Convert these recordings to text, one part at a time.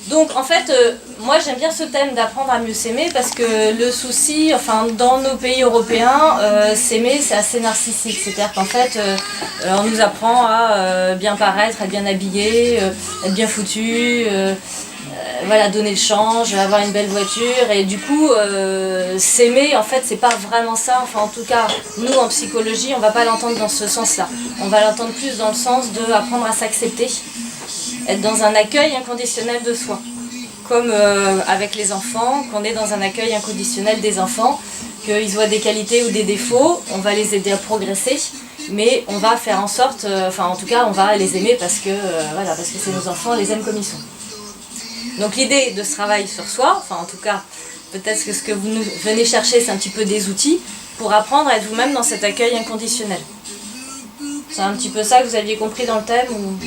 Donc en fait, moi j'aime bien ce thème d'apprendre à mieux s'aimer parce que le souci, enfin dans nos pays européens, s'aimer c'est assez narcissique. C'est-à-dire qu'en fait, on nous apprend à bien paraître, être bien habillé, être bien foutu, voilà, donner le change, avoir une belle voiture. Et du coup, s'aimer en fait c'est pas vraiment ça. Enfin en tout cas, nous en psychologie, on va pas l'entendre dans ce sens-là. On va l'entendre plus dans le sens de apprendre à s'accepter. Être dans un accueil inconditionnel de soi. Comme avec les enfants, qu'on est dans un accueil inconditionnel des enfants, qu'ils voient des qualités ou des défauts, on va les aider à progresser, mais on va faire en sorte, enfin en tout cas on va les aimer parce que voilà, parce que c'est nos enfants, on les aime comme ils sont. Donc l'idée de ce travail sur soi, enfin en tout cas peut-être que ce que vous venez chercher c'est un petit peu des outils pour apprendre à être vous-même dans cet accueil inconditionnel. C'est un petit peu ça que vous aviez compris dans le thème ou...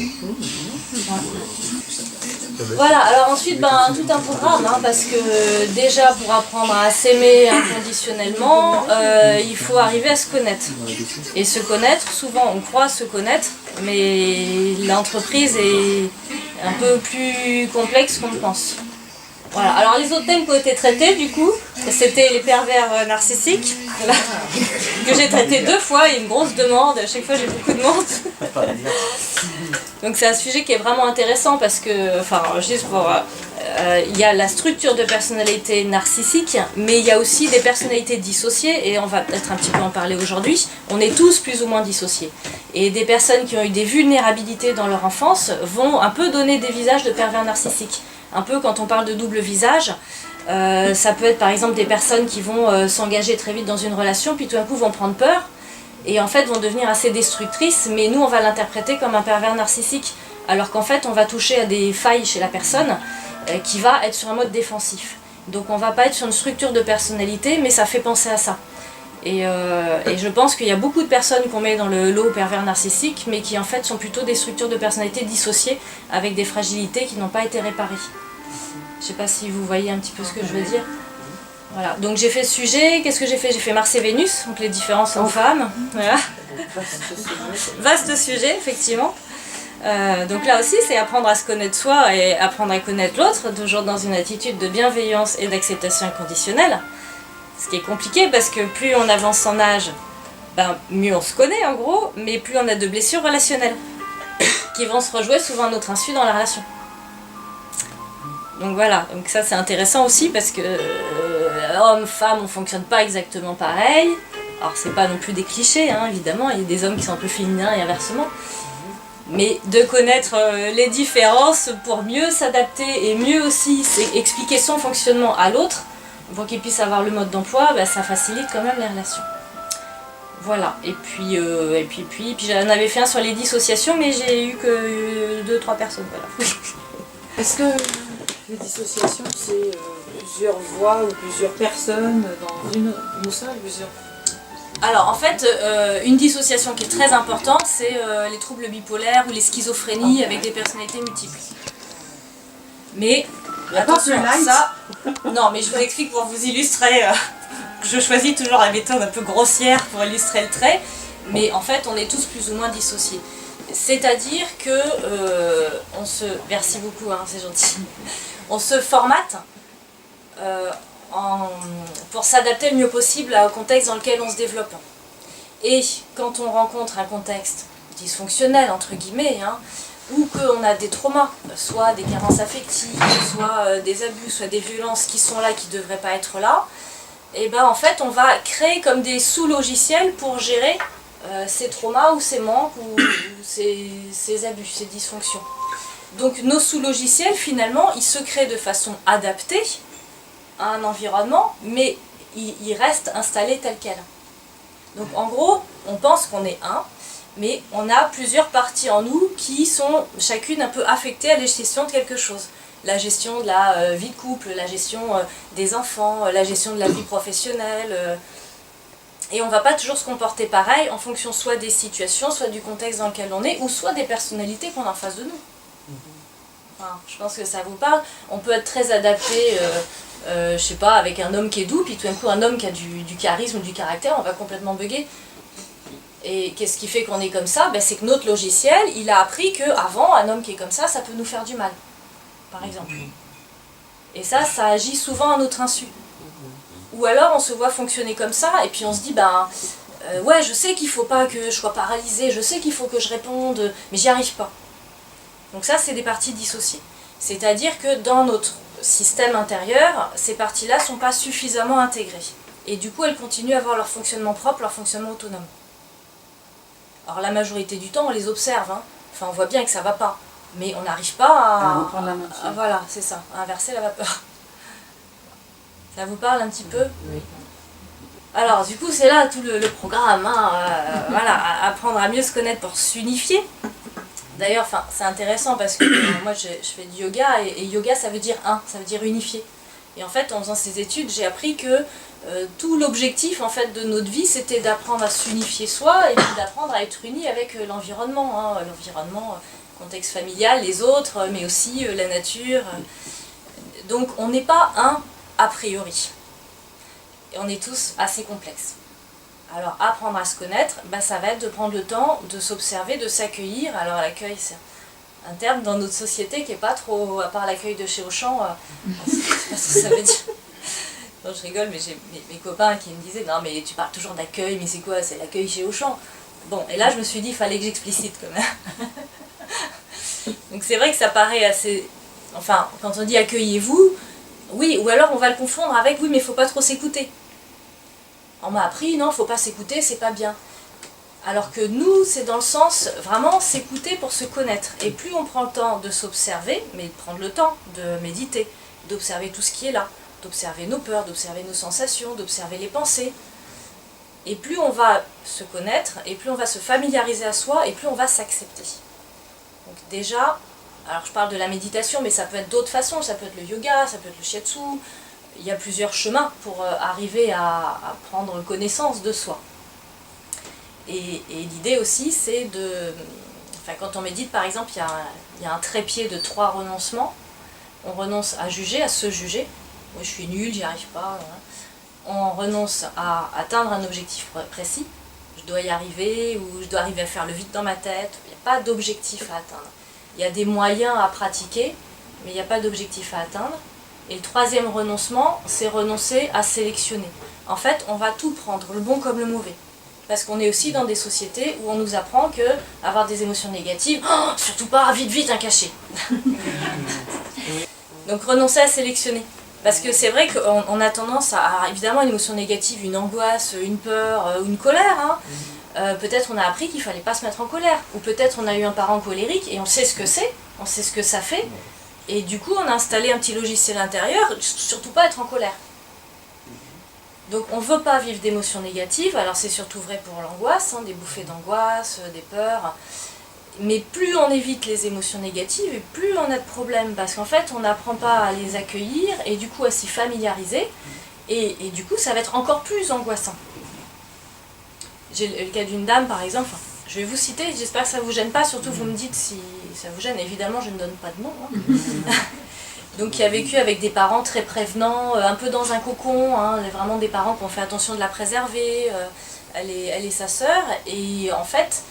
Voilà, alors ensuite tout un programme, parce que déjà pour apprendre à s'aimer inconditionnellement, il faut arriver à se connaître. Et se connaître, souvent on croit se connaître, mais l'entreprise est un peu plus complexe qu'on ne pense. Voilà, alors les autres thèmes qui ont été traités du coup, c'était les pervers narcissiques, que j'ai traité 2 fois, il y a une grosse demande, à chaque fois j'ai beaucoup de monde. Donc c'est un sujet qui est vraiment intéressant parce que, enfin juste pour, il y a la structure de personnalité narcissique, mais il y a aussi des personnalités dissociées, et on va peut-être un petit peu en parler aujourd'hui. On est tous plus ou moins dissociés. Et des personnes qui ont eu des vulnérabilités dans leur enfance vont un peu donner des visages de pervers narcissiques. Un peu quand on parle de double visage, ça peut être par exemple des personnes qui vont s'engager très vite dans une relation, puis tout d'un coup vont prendre peur, et en fait vont devenir assez destructrices, mais nous on va l'interpréter comme un pervers narcissique, alors qu'en fait on va toucher à des failles chez la personne qui va être sur un mode défensif. Donc on va pas être sur une structure de personnalité, mais ça fait penser à ça. Et je pense qu'il y a beaucoup de personnes qu'on met dans le lot pervers narcissique, mais qui en fait sont plutôt des structures de personnalité dissociées avec des fragilités qui n'ont pas été réparées. Je sais pas si vous voyez un petit peu ce que je veux dire. Voilà, donc j'ai fait ce sujet, qu'est-ce que j'ai fait? J'ai fait Mars et Vénus, donc les différences hommes-femmes. Voilà. Vaste sujet, effectivement. Donc là aussi, c'est apprendre à se connaître soi et apprendre à connaître l'autre, toujours dans une attitude de bienveillance et d'acceptation inconditionnelle. Ce qui est compliqué parce que plus on avance en âge, mieux on se connaît en gros, mais plus on a de blessures relationnelles qui vont se rejouer souvent à notre insu dans la relation. Donc voilà, donc ça c'est intéressant aussi parce que hommes, femmes, on fonctionne pas exactement pareil. Alors c'est pas non plus des clichés, évidemment, il y a des hommes qui sont un peu féminins et inversement. Mais de connaître les différences pour mieux s'adapter et mieux aussi expliquer son fonctionnement à l'autre, pour qu'il puisse avoir le mode d'emploi, ça facilite quand même les relations. Voilà, et puis j'en avais fait un sur les dissociations, mais j'ai eu que 2-3 personnes, voilà. Est-ce que les dissociations, c'est plusieurs voix ou plusieurs personnes dans une seule, plusieurs... Alors en fait, une dissociation qui est très importante, c'est les troubles bipolaires ou les schizophrénies avec des personnalités multiples. Mais attention, ça... Non, mais je vous explique pour vous illustrer. Je choisis toujours la méthode un peu grossière pour illustrer le trait. Mais en fait, on est tous plus ou moins dissociés. C'est-à-dire que on se... Merci beaucoup, c'est gentil. On se formate pour s'adapter le mieux possible au contexte dans lequel on se développe. Et quand on rencontre un contexte dysfonctionnel, entre guillemets, ou qu'on a des traumas, soit des carences affectives, soit des abus, soit des violences qui sont là, qui ne devraient pas être là, et en fait on va créer comme des sous-logiciels pour gérer ces traumas ou ces manques ou ces abus, ces dysfonctions. Donc nos sous-logiciels finalement ils se créent de façon adaptée à un environnement, mais ils restent installés tels quels. Donc en gros, on pense qu'on est un, mais on a plusieurs parties en nous qui sont chacune un peu affectées à la gestion de quelque chose. La gestion de la vie de couple, la gestion des enfants, la gestion de la vie professionnelle. Et on ne va pas toujours se comporter pareil en fonction soit des situations, soit du contexte dans lequel on est, ou soit des personnalités qu'on a en face de nous. Enfin, je pense que ça vous parle. On peut être très adapté, je sais pas, avec un homme qui est doux, puis tout d'un coup un homme qui a du charisme ou du caractère, on va complètement bugger. Et qu'est-ce qui fait qu'on est comme ça? C'est que notre logiciel, il a appris qu'avant, un homme qui est comme ça peut nous faire du mal, par exemple. Et ça agit souvent à notre insu. Ou alors on se voit fonctionner comme ça, et puis on se dit, ouais, je sais qu'il ne faut pas que je sois paralysée, je sais qu'il faut que je réponde, mais j'y arrive pas. Donc ça, c'est des parties dissociées. C'est-à-dire que dans notre système intérieur, ces parties-là ne sont pas suffisamment intégrées. Et du coup, elles continuent à avoir leur fonctionnement propre, leur fonctionnement autonome. Alors la majorité du temps, on les observe, hein. Enfin, on voit bien que ça ne va pas. Mais on n'arrive pas reprendre la main. Voilà, c'est ça, à inverser la vapeur. Ça vous parle un petit peu? Oui. Alors, du coup, c'est là tout le programme, hein, voilà, apprendre à mieux se connaître pour s'unifier. D'ailleurs, c'est intéressant parce que moi, je fais du yoga, et yoga, ça veut dire un, ça veut dire unifier. Et en fait, en faisant ces études, j'ai appris que tout l'objectif en fait, de notre vie, c'était d'apprendre à s'unifier soi, et puis d'apprendre à être uni avec l'environnement, hein, l'environnement, contexte familial, les autres, mais aussi la nature. Donc, on n'est pas un a priori. Et on est tous assez complexes. Alors, apprendre à se connaître, ça va être de prendre le temps de s'observer, de s'accueillir. Alors, l'accueil, c'est un terme dans notre société qui n'est pas trop, à part l'accueil de chez Auchan, je sais pas ce que ça veut dire. Non, je rigole, mais j'ai mes copains qui me disaient, non, mais tu parles toujours d'accueil, mais c'est quoi? C'est l'accueil chez Auchan. Bon, et là, je me suis dit, il fallait que j'explicite quand même. Donc, c'est vrai que ça paraît assez... Enfin, quand on dit accueillez-vous, oui, ou alors on va le confondre avec, oui, mais il ne faut pas trop s'écouter. On m'a appris, non, il ne faut pas s'écouter, c'est pas bien. Alors que nous, c'est dans le sens, vraiment, s'écouter pour se connaître. Et plus on prend le temps de s'observer, mais de prendre le temps de méditer, d'observer tout ce qui est là, d'observer nos peurs, d'observer nos sensations, d'observer les pensées. Et plus on va se connaître, et plus on va se familiariser à soi, et plus on va s'accepter. Donc déjà, alors je parle de la méditation, mais ça peut être d'autres façons, ça peut être le yoga, ça peut être le shiatsu. Il y a plusieurs chemins pour arriver à prendre connaissance de soi. Et l'idée aussi, c'est de... Enfin, quand on médite, par exemple, il y a un trépied de 3 renoncements. On renonce à juger, à se juger. Moi, je suis nulle, j'y arrive pas. Voilà. On renonce à atteindre un objectif précis. Je dois y arriver, ou je dois arriver à faire le vide dans ma tête. Il n'y a pas d'objectif à atteindre. Il y a des moyens à pratiquer, mais il n'y a pas d'objectif à atteindre. Et le 3e renoncement, c'est renoncer à sélectionner. En fait, on va tout prendre, le bon comme le mauvais. Parce qu'on est aussi dans des sociétés où on nous apprend que avoir des émotions négatives, oh, surtout pas, vite, vite, un cachet. Donc renoncer à sélectionner. Parce que c'est vrai qu'on a tendance à, évidemment, une émotion négative, une angoisse, une peur, une colère. Hein. Peut-être on a appris qu'il ne fallait pas se mettre en colère. Ou peut-être on a eu un parent colérique et on sait ce que c'est, on sait ce que ça fait. Et du coup, on a installé un petit logiciel intérieur, surtout pas être en colère. Donc on ne veut pas vivre d'émotions négatives, alors c'est surtout vrai pour l'angoisse, hein, des bouffées d'angoisse, des peurs. Mais plus on évite les émotions négatives, et plus on a de problèmes, parce qu'en fait on n'apprend pas à les accueillir, et du coup à s'y familiariser, et du coup ça va être encore plus angoissant. J'ai le cas d'une dame par exemple, je vais vous citer, j'espère que ça ne vous gêne pas, surtout vous me dites si ça vous gêne, évidemment je ne donne pas de nom. Hein. Donc qui a vécu avec des parents très prévenants, un peu dans un cocon, hein, vraiment des parents qui ont fait attention de la préserver, elle et sa sœur, et en fait,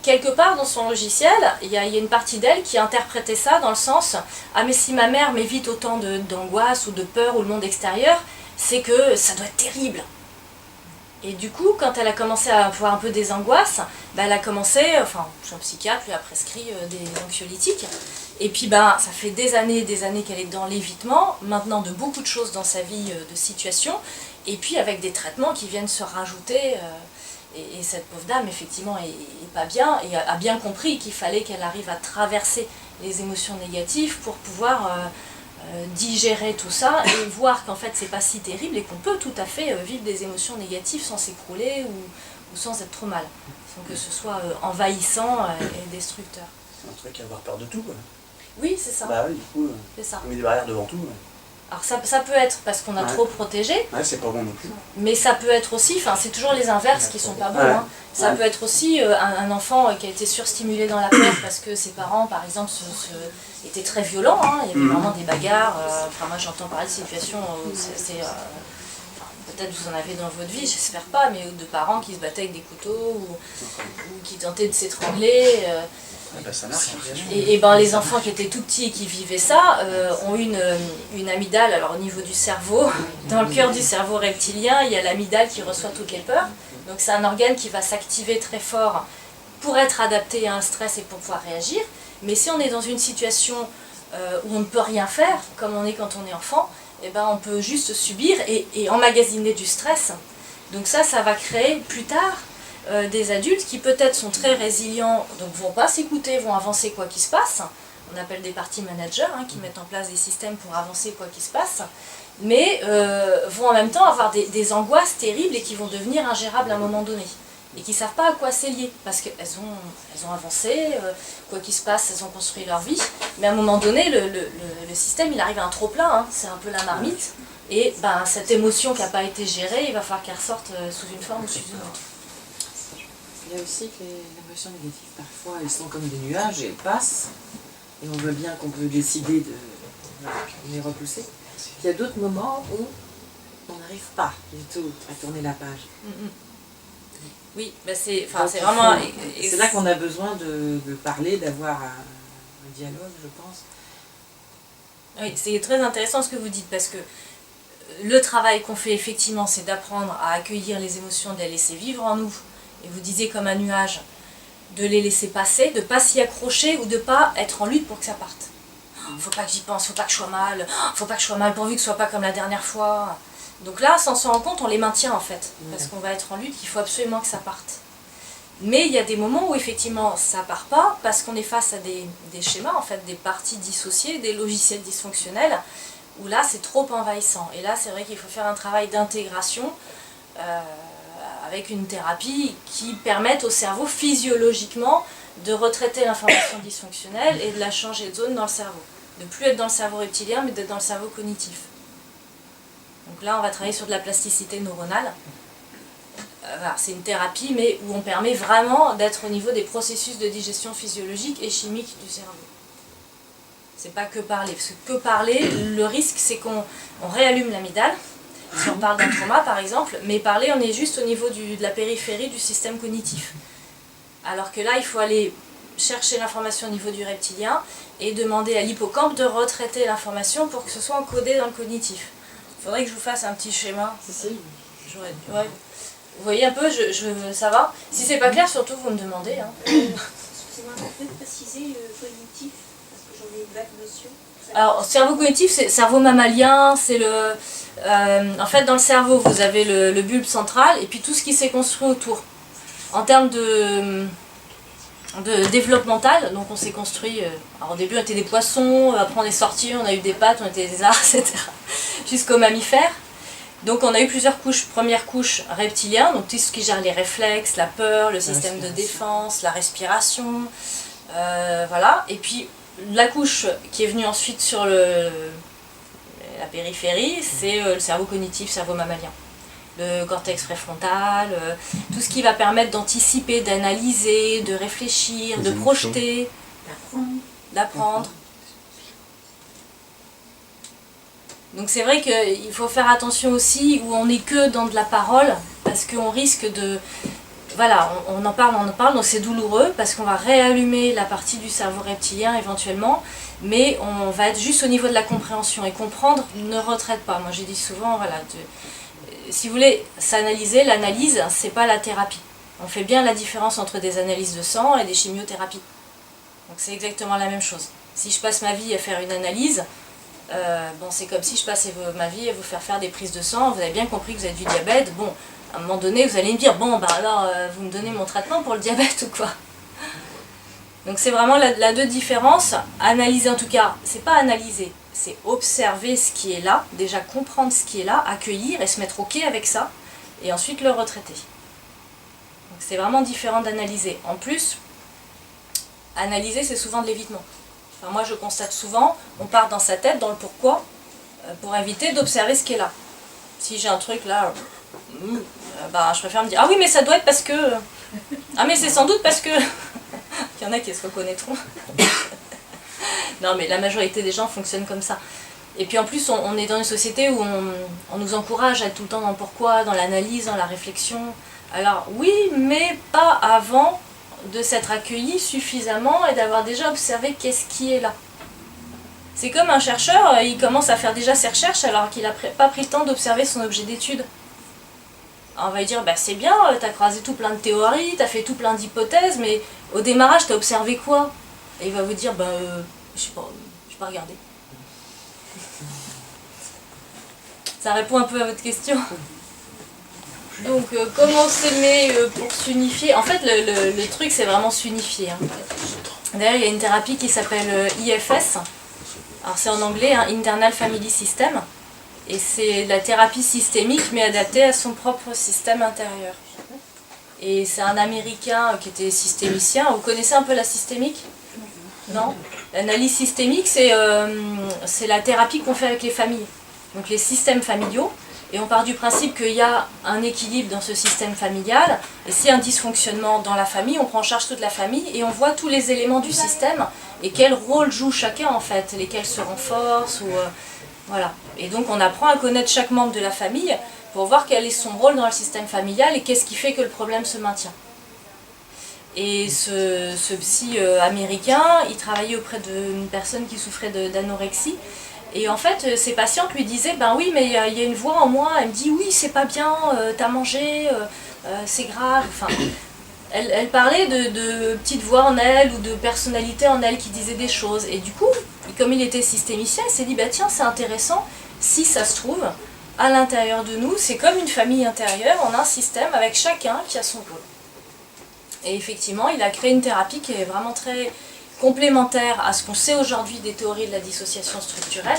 quelque part dans son logiciel, il y a une partie d'elle qui interprétait ça dans le sens « Ah mais si ma mère m'évite autant d'angoisse ou de peur ou le monde extérieur, c'est que ça doit être terrible ». Et du coup, quand elle a commencé à avoir un peu des angoisses, elle a commencé, enfin, son psychiatre lui a prescrit des anxiolytiques. Et puis, ça fait des années qu'elle est dans l'évitement, maintenant de beaucoup de choses dans sa vie, de situations, et puis avec des traitements qui viennent se rajouter. Et cette pauvre dame, effectivement, est pas bien, et a bien compris qu'il fallait qu'elle arrive à traverser les émotions négatives pour pouvoir digérer tout ça et voir qu'en fait c'est pas si terrible et qu'on peut tout à fait vivre des émotions négatives sans s'écrouler ou sans être trop mal, sans que ce soit envahissant et destructeur. C'est un truc à avoir peur de tout, quoi. Oui, c'est ça. Bah oui, du coup, c'est ça. on met des barrières devant tout. Ouais. Alors ça peut être parce qu'on a trop protégé, c'est pas bon non plus. Mais ça peut être aussi, c'est toujours les inverses qui sont pas bons. Hein. Ça peut être aussi un enfant qui a été surstimulé dans la peur parce que ses parents, par exemple, étaient très violents. Hein. Il y avait vraiment des bagarres. Moi j'entends parler de situations où peut-être vous en avez dans votre vie, j'espère pas, mais de parents qui se battaient avec des couteaux ou qui tentaient de s'étrangler. Ah bah, ça marche. Et ben, les enfants qui étaient tout petits et qui vivaient ça ont une amygdale, alors au niveau du cerveau, dans le cœur du cerveau reptilien, il y a l'amygdale qui reçoit toutes les peurs. Donc c'est un organe qui va s'activer très fort pour être adapté à un stress et pour pouvoir réagir. Mais si on est dans une situation où on ne peut rien faire, comme on est quand on est enfant, eh ben on peut juste subir et emmagasiner du stress. Donc ça va créer plus tard des adultes qui peut-être sont très résilients, donc vont pas s'écouter, vont avancer quoi qu'il se passe. On appelle des party managers qui mettent en place des systèmes pour avancer quoi qu'il se passe, mais vont en même temps avoir des angoisses terribles et qui vont devenir ingérables à un moment donné. Et qui ne savent pas à quoi c'est lié, parce qu'elles ont avancé, quoi qu'il se passe, elles ont construit leur vie, mais à un moment donné, le système, il arrive à un trop-plein, c'est un peu la marmite, et ben, cette émotion qui n'a pas été gérée, il va falloir qu'elle ressorte sous une forme ou sous une autre. Il y a aussi que les émotions négatives, parfois, elles sont comme des nuages et elles passent, et on voit bien qu'on peut décider de les repousser. Il y a d'autres moments où on n'arrive pas du tout à tourner la page. Oui, ben c'est vraiment... C'est là qu'on a besoin de parler, d'avoir un dialogue, je pense. Oui, c'est très intéressant ce que vous dites, parce que le travail qu'on fait effectivement, c'est d'apprendre à accueillir les émotions, de les laisser vivre en nous. Et vous disiez comme un nuage, de les laisser passer, de ne pas s'y accrocher ou de ne pas être en lutte pour que ça parte. Faut pas que j'y pense, faut pas que je sois mal, faut pas que je sois mal pourvu que ce soit pas comme la dernière fois. Donc là, sans s'en rendre compte, on les maintient en fait, parce qu'on va être en lutte, qu'il faut absolument que ça parte. Mais il y a des moments où effectivement ça part pas, parce qu'on est face à des schémas, en fait, des parties dissociées, des logiciels dysfonctionnels, où là c'est trop envahissant. Et là c'est vrai qu'il faut faire un travail d'intégration avec une thérapie qui permette au cerveau physiologiquement de retraiter l'information dysfonctionnelle et de la changer de zone dans le cerveau. De plus être dans le cerveau reptilien, mais d'être dans le cerveau cognitif. Donc là, on va travailler sur de la plasticité neuronale. Voilà, c'est une thérapie, mais où on permet vraiment d'être au niveau des processus de digestion physiologique et chimique du cerveau. C'est pas que parler, parce que parler, le risque c'est qu'on réallume l'amygdale, si on parle d'un trauma par exemple, mais parler, on est juste au niveau de la périphérie du système cognitif. Alors que là, il faut aller chercher l'information au niveau du reptilien et demander à l'hippocampe de retraiter l'information pour que ce soit encodé dans le cognitif. Il faudrait que je vous fasse un petit schéma. Si. Ouais. Vous voyez un peu, ça va. Si c'est pas clair, surtout vous me demandez. Excusez-moi, vous pouvez préciser cognitif, parce que j'en ai une vague notion. Alors, cerveau cognitif, c'est cerveau mammalien, c'est le... en fait, dans le cerveau, vous avez le bulbe central et puis tout ce qui s'est construit autour. En termes de développemental, donc on s'est construit, alors au début on était des poissons, après on est sorti, on a eu des pattes, on était des arbres, etc. Jusqu'aux mammifères. Donc on a eu plusieurs couches. Première couche reptilien, donc tout ce qui gère les réflexes, la peur, le système de défense, la respiration, voilà. Et puis la couche qui est venue ensuite sur la périphérie, c'est le cerveau cognitif, cerveau mammalien. Le cortex préfrontal, tout ce qui va permettre d'anticiper, d'analyser, de réfléchir, de projeter, d'apprendre. Donc c'est vrai qu'il faut faire attention aussi où on n'est que dans de la parole, parce qu'on risque de... Voilà, on en parle, donc c'est douloureux, parce qu'on va réallumer la partie du cerveau reptilien éventuellement, mais on va être juste au niveau de la compréhension, et comprendre ne retraite pas. Moi j'ai dit souvent, voilà, si vous voulez s'analyser, l'analyse, c'est pas la thérapie. On fait bien la différence entre des analyses de sang et des chimiothérapies. Donc c'est exactement la même chose. Si je passe ma vie à faire une analyse, bon, c'est comme si je passais ma vie à vous faire des prises de sang. Vous avez bien compris que vous avez du diabète. Bon, à un moment donné, vous allez me dire, bon, bah alors, vous me donnez mon traitement pour le diabète ou quoi? Donc c'est vraiment la deux différences. Analyser en tout cas, c'est pas analyser, c'est observer ce qui est là, déjà comprendre ce qui est là, accueillir et se mettre ok avec ça, et ensuite le retraiter. Donc c'est vraiment différent d'analyser. En plus, analyser c'est souvent de l'évitement. Enfin, moi je constate souvent, on part dans sa tête, dans le pourquoi, pour éviter d'observer ce qui est là. Si j'ai un truc là, bah, je préfère me dire, ah oui mais ça doit être parce que... Ah mais c'est sans doute parce que... Il y en a qui se reconnaîtront. Non mais la majorité des gens fonctionnent comme ça. Et puis en plus on est dans une société où on nous encourage à être tout le temps dans le pourquoi, dans l'analyse, dans la réflexion. Alors oui, mais pas avant de s'être accueilli suffisamment et d'avoir déjà observé qu'est-ce qui est là. C'est comme un chercheur, il commence à faire déjà ses recherches alors qu'il n'a pas pris le temps d'observer son objet d'étude. On va lui dire, bah c'est bien, t'as croisé tout plein de théories, t'as fait tout plein d'hypothèses, mais au démarrage t'as observé quoi? Et il va vous dire, bah je sais pas regardé. Ça répond un peu à votre question. Donc comment s'aimer pour s'unifier? En fait le truc c'est vraiment s'unifier. Hein. D'ailleurs il y a une thérapie qui s'appelle IFS. Alors c'est en anglais, hein, Internal Family System. Et c'est de la thérapie systémique mais adaptée à son propre système intérieur. Et c'est un Américain qui était systémicien. Vous connaissez un peu la systémique? Non? L'analyse systémique c'est la thérapie qu'on fait avec les familles. Donc les systèmes familiaux. Et on part du principe qu'il y a un équilibre dans ce système familial. Et s'il y a un dysfonctionnement dans la famille, on prend en charge toute la famille et on voit tous les éléments du système et quel rôle joue chacun en fait, lesquels se renforcent ou voilà. Et donc on apprend à connaître chaque membre de la famille pour voir quel est son rôle dans le système familial et qu'est-ce qui fait que le problème se maintient. Et ce psy américain, il travaillait auprès d'une personne qui souffrait d'anorexie. Et en fait, ses patientes lui disaient, ben oui, mais il y a une voix en moi, elle me dit, oui, c'est pas bien, t'as mangé, c'est grave. Enfin, elle parlait de petites voix en elle ou de personnalités en elle qui disaient des choses. Et du coup, comme il était systémicien, il s'est dit, bah tiens, c'est intéressant, si ça se trouve, à l'intérieur de nous, c'est comme une famille intérieure, on a un système avec chacun qui a son rôle. Et effectivement, il a créé une thérapie qui est vraiment très complémentaire à ce qu'on sait aujourd'hui des théories de la dissociation structurelle,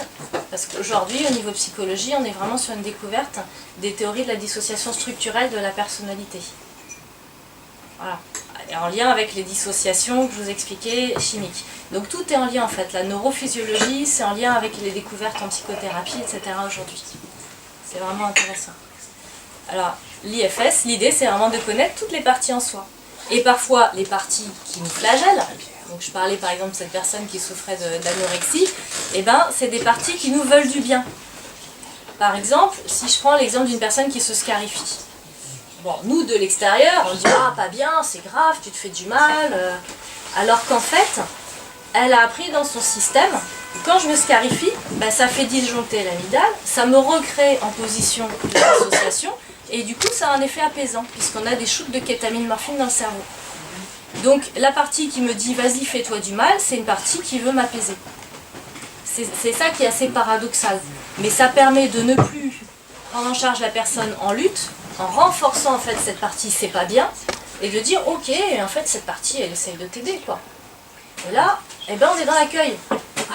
parce qu'aujourd'hui, au niveau psychologie, on est vraiment sur une découverte des théories de la dissociation structurelle de la personnalité. Voilà. Et en lien avec les dissociations que je vous expliquais chimiques. Donc tout est en lien en fait. La neurophysiologie, c'est en lien avec les découvertes en psychothérapie, etc. aujourd'hui. C'est vraiment intéressant. Alors, l'IFS, l'idée, c'est vraiment de connaître toutes les parties en soi. Et parfois, les parties qui nous flagellent. Donc je parlais par exemple de cette personne qui souffrait d'anorexie, et ben c'est des parties qui nous veulent du bien. Par exemple, si je prends l'exemple d'une personne qui se scarifie. Bon, nous de l'extérieur, on dit ah pas bien, c'est grave, tu te fais du mal. Alors qu'en fait, elle a appris dans son système, quand je me scarifie, ben, ça fait disjoncter l'amygdale, ça me recrée en position de dissociation, et du coup ça a un effet apaisant, puisqu'on a des shoots de kétamine morphine dans le cerveau. Donc la partie qui me dit vas-y fais-toi du mal, c'est une partie qui veut m'apaiser. C'est ça qui est assez paradoxal. Mais ça permet de ne plus prendre en charge la personne en lutte, en renforçant en fait cette partie c'est pas bien, et de dire ok, en fait cette partie elle essaye de t'aider quoi. Et là, eh ben, on est dans l'accueil.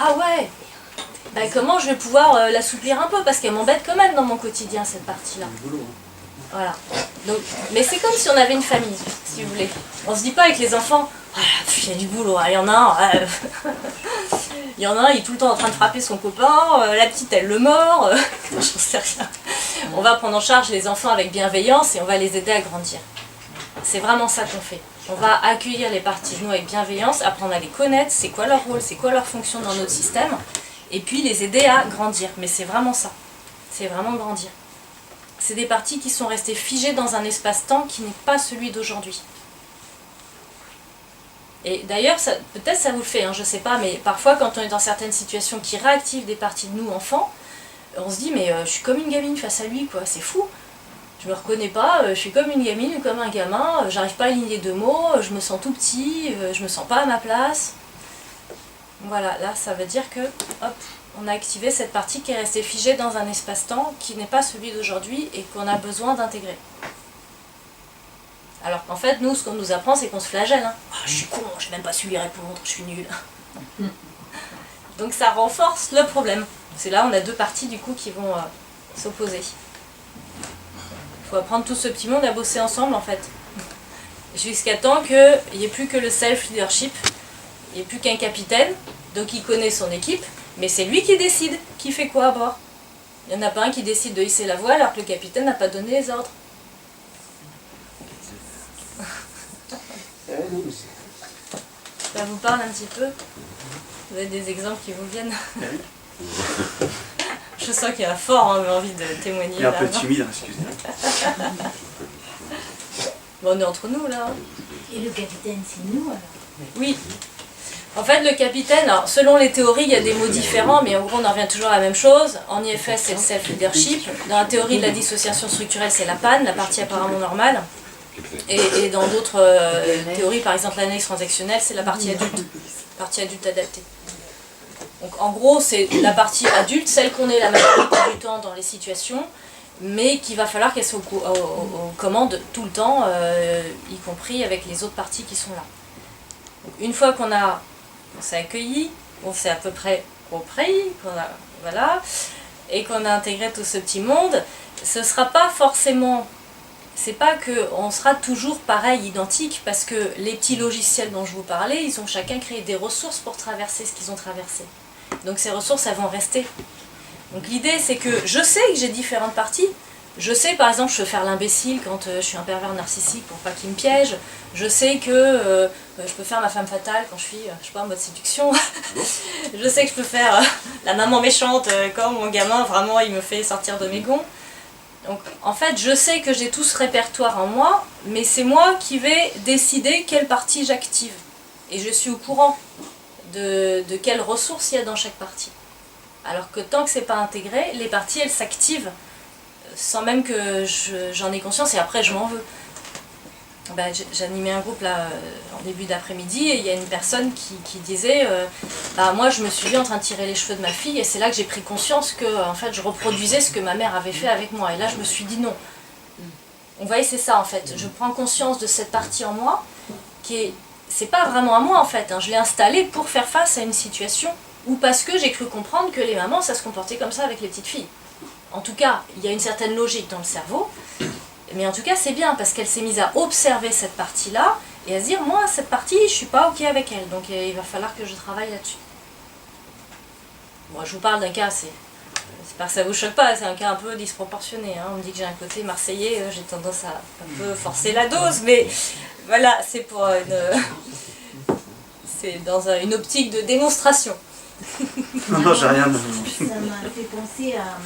Ah ouais, ben, comment je vais pouvoir l'assouplir un peu, parce qu'elle m'embête quand même dans mon quotidien cette partie-là. Voilà. Donc, mais c'est comme si on avait une famille, si vous voulez. On se dit pas avec les enfants, ah, il y a du boulot, il y en a un, il y en a un, il est tout le temps en train de frapper son copain, la petite elle le mord, j'en sais rien. On va prendre en charge les enfants avec bienveillance et on va les aider à grandir. C'est vraiment ça qu'on fait. On va accueillir les parties de nous avec bienveillance, apprendre à les connaître, c'est quoi leur rôle, c'est quoi leur fonction dans notre système, et puis les aider à grandir. Mais c'est vraiment ça, c'est vraiment grandir. C'est des parties qui sont restées figées dans un espace-temps qui n'est pas celui d'aujourd'hui. Et d'ailleurs, peut-être ça vous le fait, hein, je sais pas, mais parfois quand on est dans certaines situations qui réactivent des parties de nous enfants, on se dit mais je suis comme une gamine face à lui, quoi, c'est fou. Je me reconnais pas, je suis comme une gamine ou comme un gamin, j'arrive pas à aligner deux mots, je me sens tout petit, je me sens pas à ma place. Voilà, là ça veut dire que, hop, on a activé cette partie qui est restée figée dans un espace-temps qui n'est pas celui d'aujourd'hui et qu'on a besoin d'intégrer. Alors qu'en fait, nous, ce qu'on nous apprend, c'est qu'on se flagelle. Hein. Ah, je suis con, je n'ai même pas su lui répondre, je suis nulle. Donc ça renforce le problème. C'est là on a deux parties du coup qui vont s'opposer. Il faut apprendre tout ce petit monde à bosser ensemble en fait. Jusqu'à temps qu'il n'y ait plus que le self-leadership, il n'y ait plus qu'un capitaine, donc il connaît son équipe, mais c'est lui qui décide qui fait quoi à bord. Il n'y en a pas un qui décide de hisser la voile alors que le capitaine n'a pas donné les ordres. Ça vous parle un petit peu? Vous avez des exemples qui vous viennent? Je sens qu'il y a fort envie de témoigner. Il est un peu timide, excusez-moi. Bon, on est entre nous là. Et le capitaine, c'est nous alors? Oui. En fait, le capitaine, alors, selon les théories, il y a des mots différents, mais en gros, on en revient toujours à la même chose. En IFS, c'est le self-leadership. Dans la théorie de la dissociation structurelle, c'est la PAN, la partie apparemment normale. Et dans d'autres théories, par exemple l'analyse transactionnelle, c'est la partie adulte adaptée. Donc en gros, c'est la partie adulte, celle qu'on est la majorité du temps dans les situations, mais qu'il va falloir qu'elle soit aux commandes tout le temps, y compris avec les autres parties qui sont là. Donc, une fois qu'on s'est accueilli, on s'est à peu près compris, voilà, et qu'on a intégré tout ce petit monde, ce ne sera pas forcément, c'est pas qu'on sera toujours pareil, identique, parce que les petits logiciels dont je vous parlais, ils ont chacun créé des ressources pour traverser ce qu'ils ont traversé. Donc ces ressources, elles vont rester. Donc l'idée, c'est que je sais que j'ai différentes parties. Je sais, par exemple, je peux faire l'imbécile quand je suis un pervers narcissique pour pas qu'il me piège. Je sais que je peux faire ma femme fatale quand je suis, je sais pas, en mode séduction. Je sais que je peux faire la maman méchante quand mon gamin, vraiment, il me fait sortir de mes gonds. Donc, en fait, je sais que j'ai tout ce répertoire en moi, mais c'est moi qui vais décider quelle partie j'active. Et je suis au courant de quelles ressources il y a dans chaque partie. Alors que tant que c'est pas intégré, les parties, elles s'activent sans même que j'en ai conscience, et après je m'en veux. J'animais un groupe là en début d'après-midi, et il y a une personne qui disait moi je me suis vue en train de tirer les cheveux de ma fille, et c'est là que j'ai pris conscience que en fait je reproduisais ce que ma mère avait fait avec moi, et là je me suis dit non. Vous voyez, c'est ça en fait, je prends conscience de cette partie en moi c'est pas vraiment à moi en fait, je l'ai installée pour faire face à une situation, ou parce que j'ai cru comprendre que les mamans ça se comportait comme ça avec les petites filles. En tout cas, il y a une certaine logique dans le cerveau, mais en tout cas c'est bien parce qu'elle s'est mise à observer cette partie-là et à se dire, moi cette partie je suis pas ok avec elle, donc il va falloir que je travaille là-dessus. Moi je vous parle d'un cas, c'est pas que ça vous choque pas, c'est un cas un peu disproportionné, on me dit que j'ai un côté marseillais, j'ai tendance à un peu forcer la dose, mais voilà, c'est pour c'est dans une optique de démonstration. Non, j'ai rien. Ça m'a fait penser à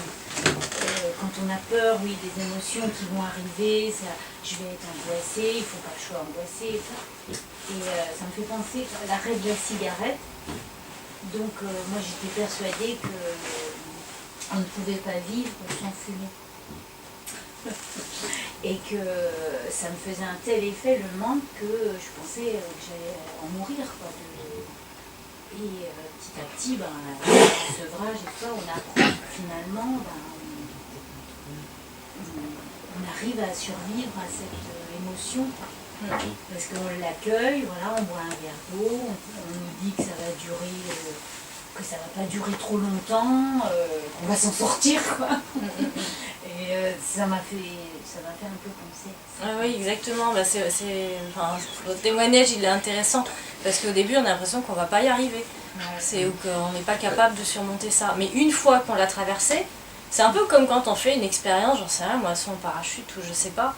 quand on a peur, oui, des émotions qui vont arriver, je vais être angoissée, il ne faut pas que je sois angoissée, et ça me fait penser à l'arrêt de la cigarette. Donc moi j'étais persuadée qu'on ne pouvait pas vivre sans fumer. Et que ça me faisait un tel effet, le manque, que je pensais que j'allais en mourir, quoi. Et petit à petit, avec le sevrage et tout ça, on apprend finalement, on arrive à survivre à cette émotion. Parce qu'on l'accueille, voilà, on boit un verre d'eau, on nous dit que ça va durer, que ça va pas durer trop longtemps, qu'on va s'en sortir, quoi. Et ça m'a fait un peu penser. Ah oui, exactement. Votre témoignage, il est intéressant parce qu'au début, on a l'impression qu'on va pas y arriver. C'est ou qu'on n'est pas capable de surmonter ça. Mais une fois qu'on l'a traversé, c'est un peu comme quand on fait une expérience, j'en sais rien, moi, soit en parachute ou je sais pas.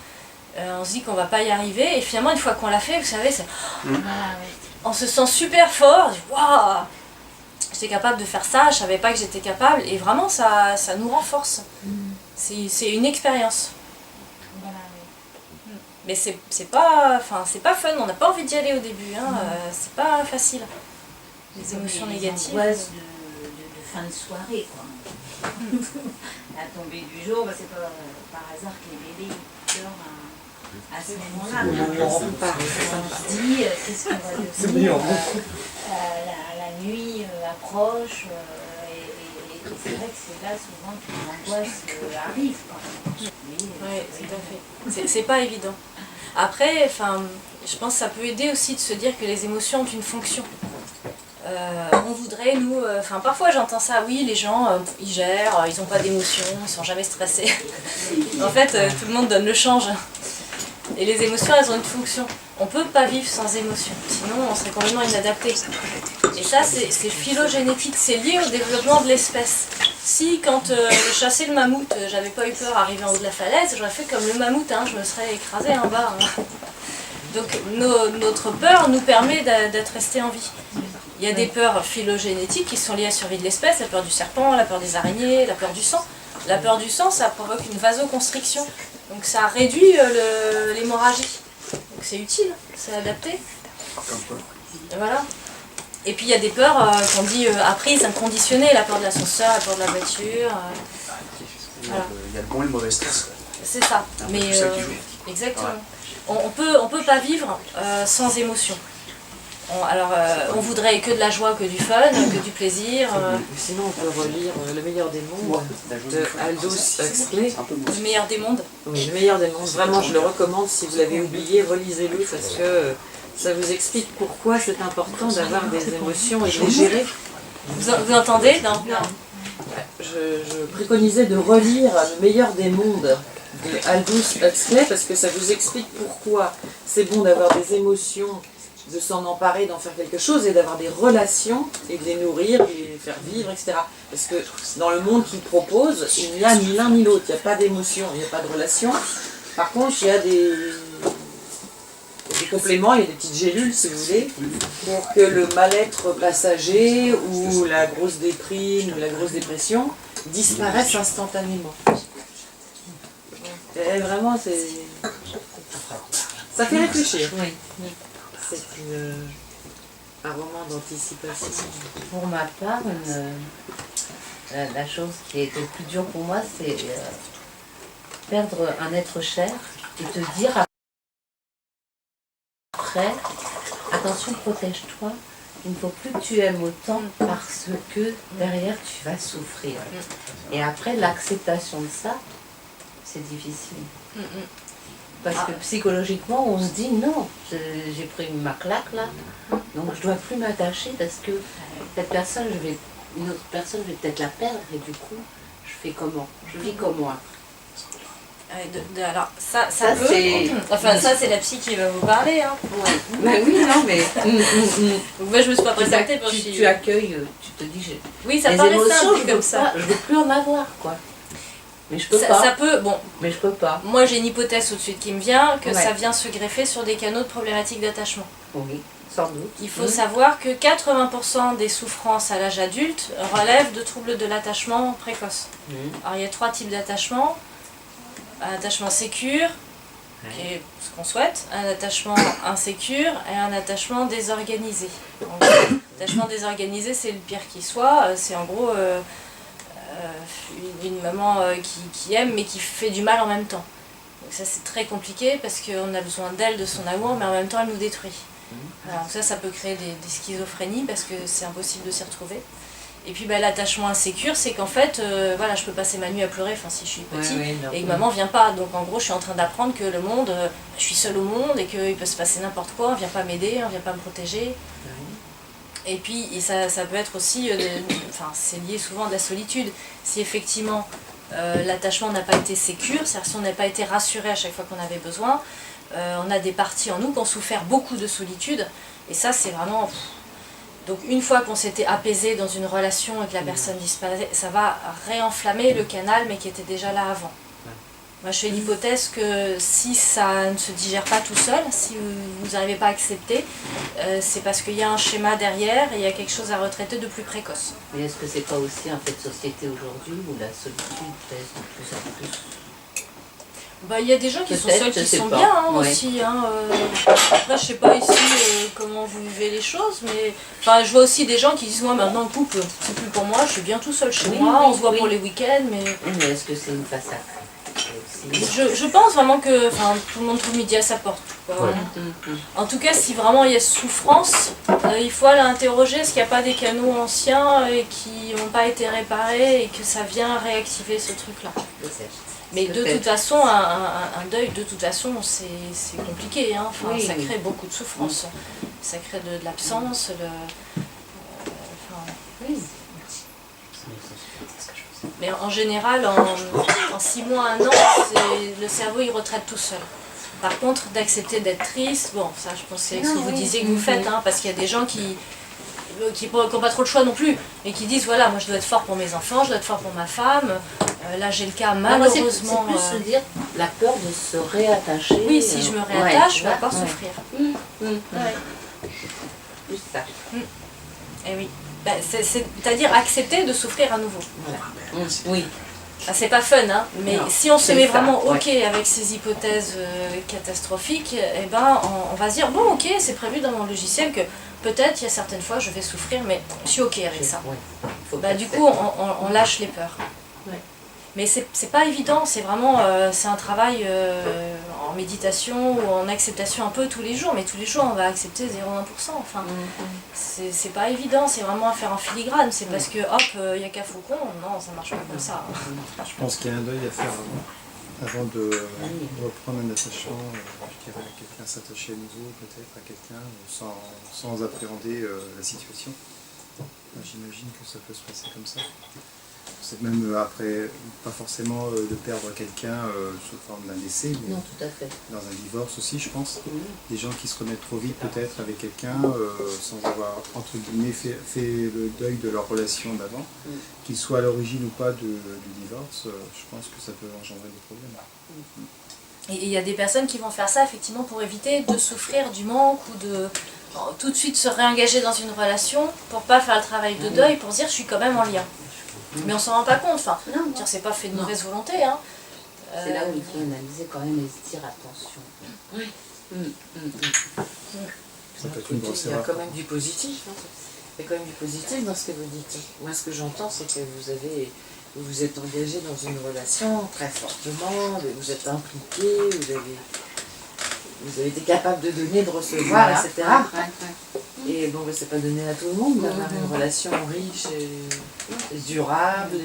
On se dit qu'on va pas y arriver, et finalement, une fois qu'on l'a fait, vous savez, on se sent super fort. Waouh, j'étais capable de faire ça, je savais pas que j'étais capable, et vraiment, ça nous renforce. C'est une expérience. Mais c'est pas fun, on n'a pas envie d'y aller au début, c'est pas facile. Les émotions négatives. Angoisses de fin de soirée, quoi. La tombée du jour, c'est pas par hasard que les bébés pleurent à ce moment-là. On se dit, qu'est-ce qu'on va devenir, la nuit approche, et c'est vrai que c'est là souvent que l'angoisse arrive, quoi. Oui, tout à fait. C'est pas évident. Après, je pense que ça peut aider aussi de se dire que les émotions ont une fonction. On voudrait, nous, parfois j'entends ça, oui, les gens, ils gèrent, ils n'ont pas d'émotions, ils sont jamais stressés. En fait, tout le monde donne le change. Et les émotions, elles ont une fonction. On ne peut pas vivre sans émotions, sinon on serait complètement inadapté. Et ça, c'est phylogénétique, c'est lié au développement de l'espèce. Si, quand je chassais le mammouth, j'avais pas eu peur d'arriver en haut de la falaise, j'aurais fait comme le mammouth, je me serais écrasée en bas. Donc notre peur nous permet d'être resté en vie. Il y a des peurs phylogénétiques qui sont liées à la survie de l'espèce, la peur du serpent, la peur des araignées, la peur du sang. La peur du sang, ça provoque une vasoconstriction. Donc ça réduit l'hémorragie. Donc c'est utile, c'est adapté. Comme quoi. Et voilà. Et puis il y a des peurs qu'on dit apprises, inconditionnelles, la peur de l'ascenseur, la peur de la voiture. Voilà. Il y a le bon et le mauvais stress. C'est ça. Un peu Mais tout ça qui joue. exactement. Ouais. On peut pas vivre sans émotion. On voudrait que de la joie, que du fun, que du plaisir. Sinon, on peut relire Le meilleur des mondes de Aldous Huxley. Le meilleur des mondes. Oui, Le meilleur des mondes. Vraiment, je le recommande. Si vous l'avez oublié, relisez-le parce que ça vous explique pourquoi c'est important d'avoir des émotions et de les gérer. Vous entendez? Non. Je préconisais de relire Le meilleur des mondes de Aldous Huxley parce que ça vous explique pourquoi c'est bon d'avoir des émotions, de s'en emparer, d'en faire quelque chose et d'avoir des relations et de les nourrir, de les faire vivre, etc. Parce que dans le monde qu'il propose, il n'y a ni l'un ni l'autre. Il n'y a pas d'émotion, il n'y a pas de relation. Par contre, il y a des compléments, il y a des petites gélules, si vous voulez, pour que le mal-être passager ou la grosse déprime ou la grosse dépression disparaissent instantanément. Et vraiment, ça fait réfléchir. Oui. C'est un roman d'anticipation. Pour ma part, la chose qui est le plus dur pour moi, c'est perdre un être cher et te dire après, attention, protège-toi, il ne faut plus que tu aimes autant parce que derrière tu vas souffrir. Et après, l'acceptation de ça, c'est difficile. Parce que psychologiquement, on se dit non, j'ai pris ma claque là, donc je dois plus m'attacher parce que cette personne, une autre personne, je vais peut-être la perdre et du coup, je fais comment? Je vis comment après? Alors ça peut. c'est... Enfin ça c'est la psy qui va vous parler. Hein. Ouais. Ben oui, non mais... Donc moi je me suis pas présentée parce que tu accueilles, tu te dis... oui ça les paraît émotions, simple comme ça. Je veux plus en avoir quoi. Mais je peux Ça pas. peut, bon, Mais je peux pas. moi j'ai une hypothèse tout de suite qui me vient, que Ouais. ça vient se greffer sur des canaux de problématiques d'attachement. Oui, sans doute. Il faut savoir que 80% des souffrances à l'âge adulte relèvent de troubles de l'attachement précoce. Alors il y a 3 types d'attachement. Un attachement sécure, qui est ce qu'on souhaite, un attachement insécure et un attachement désorganisé. En gros, l'attachement désorganisé, c'est le pire qui soit. C'est en gros une maman qui aime mais qui fait du mal en même temps. Donc ça c'est très compliqué parce qu'on a besoin d'elle, de son amour, mais en même temps elle nous détruit. Alors ça peut créer des schizophrénies parce que c'est impossible de s'y retrouver. Et puis l'attachement insécure, c'est qu'en fait, voilà, je peux passer ma nuit à pleurer, enfin si je suis petit, et que maman vient pas. Donc en gros, je suis en train d'apprendre que le monde, je suis seule au monde et qu'il peut se passer n'importe quoi, on vient pas m'aider, on vient pas me protéger. Et puis ça peut être aussi, enfin c'est lié souvent à de la solitude. Si effectivement l'attachement n'a pas été sécure, c'est-à-dire si on n'a pas été rassuré à chaque fois qu'on avait besoin, on a des parties en nous qui ont souffert beaucoup de solitude, et ça c'est vraiment... Donc une fois qu'on s'était apaisé dans une relation et que la personne disparaît, ça va réenflammer le canal mais qui était déjà là avant. Moi je fais l'hypothèse que si ça ne se digère pas tout seul, si vous n'arrivez pas à accepter, c'est parce qu'il y a un schéma derrière et il y a quelque chose à retraiter de plus précoce. Mais est-ce que c'est pas aussi un fait de société aujourd'hui où la solitude pèse de plus en plus? Il y a des gens qui sont Peut-être, seuls, je qui sais sont pas. bien Ouais. aussi. Après, je sais pas ici comment vous vivez les choses, mais enfin, je vois aussi des gens qui disent moi maintenant le couple, c'est plus pour moi, je suis bien tout seul chez Oui, moi, oui, on se voit oui. pour les week-ends, mais Mais est-ce que c'est une façade aussi? je pense vraiment que tout le monde trouve midi à sa porte. Quoi. En tout cas, si vraiment il y a souffrance, il faut aller interroger est-ce qu'il n'y a pas des canaux anciens et qui n'ont pas été réparés et que ça vient réactiver ce truc-là. Mais de toute façon, un deuil, de toute façon, c'est compliqué. Hein. Enfin, Oui, ça oui. crée beaucoup de souffrance. Ça crée de l'absence. Oui. Mais en général, en 6 mois, 1 an, le cerveau il retraite tout seul. Par contre, d'accepter d'être triste, bon, ça je pense que c'est ce que vous disiez que vous faites, hein, parce qu'il y a des gens qui n'ont pas trop le choix non plus, et qui disent voilà, moi je dois être fort pour mes enfants, je dois être fort pour ma femme. Là j'ai le cas malheureusement. C'est plus se dire la peur de se réattacher. Oui, si je me réattache, je vais encore ouais. souffrir. Ouais. Plus ça. Et oui. C'est-à-dire accepter de souffrir à nouveau. Voilà. Oui. Ah, c'est pas fun, hein, mais Non, si on se c'est met ça, vraiment ouais. ok avec ces hypothèses catastrophiques, eh ben, on va se dire bon ok, c'est prévu dans mon logiciel que peut-être il y a certaines fois je vais souffrir, mais je suis ok avec ça. Ouais. Faut Bah, pas du le coup, faire. on lâche les peurs. Ouais. Mais c'est pas évident, c'est vraiment c'est un travail en méditation ou en acceptation un peu tous les jours, mais tous les jours on va accepter 0,1%. Enfin, c'est pas évident, c'est vraiment à faire en filigrane. C'est parce que hop, il y a qu'à Faucon, non, ça marche pas comme ça. Je pense qu'il y a un deuil à faire avant de reprendre un attachement, je dirais à quelqu'un, s'attacher à nouveau peut-être à quelqu'un sans appréhender la situation. J'imagine que ça peut se passer comme ça. C'est même après, pas forcément de perdre quelqu'un sous forme d'un décès, mais Non, tout à fait. dans un divorce aussi, je pense. Des gens qui se remettent trop vite peut-être avec quelqu'un sans avoir, entre guillemets, fait le deuil de leur relation d'avant, qu'ils soient à l'origine ou pas du divorce, je pense que ça peut engendrer des problèmes. Et il y a des personnes qui vont faire ça effectivement pour éviter de souffrir du manque ou de tout de suite se réengager dans une relation pour pas faire le travail de deuil, pour se dire je suis quand même en lien. Mais on s'en rend pas compte, enfin, Non, dire c'est pas fait de mauvaise volonté. Hein. c'est là où il faut analyser quand même et se dire attention. Oui. Ça peut être une grosse Il y a erreur. quand même du positif. Hein. Il y a quand même du positif dans ce que vous dites. Moi, ce que j'entends, c'est que vous vous êtes engagé dans une relation très fortement, vous êtes impliqué, vous avez été capable de donner, de recevoir, Voilà. etc. Et bon, c'est pas donné à tout le monde d'avoir une relation riche et durable,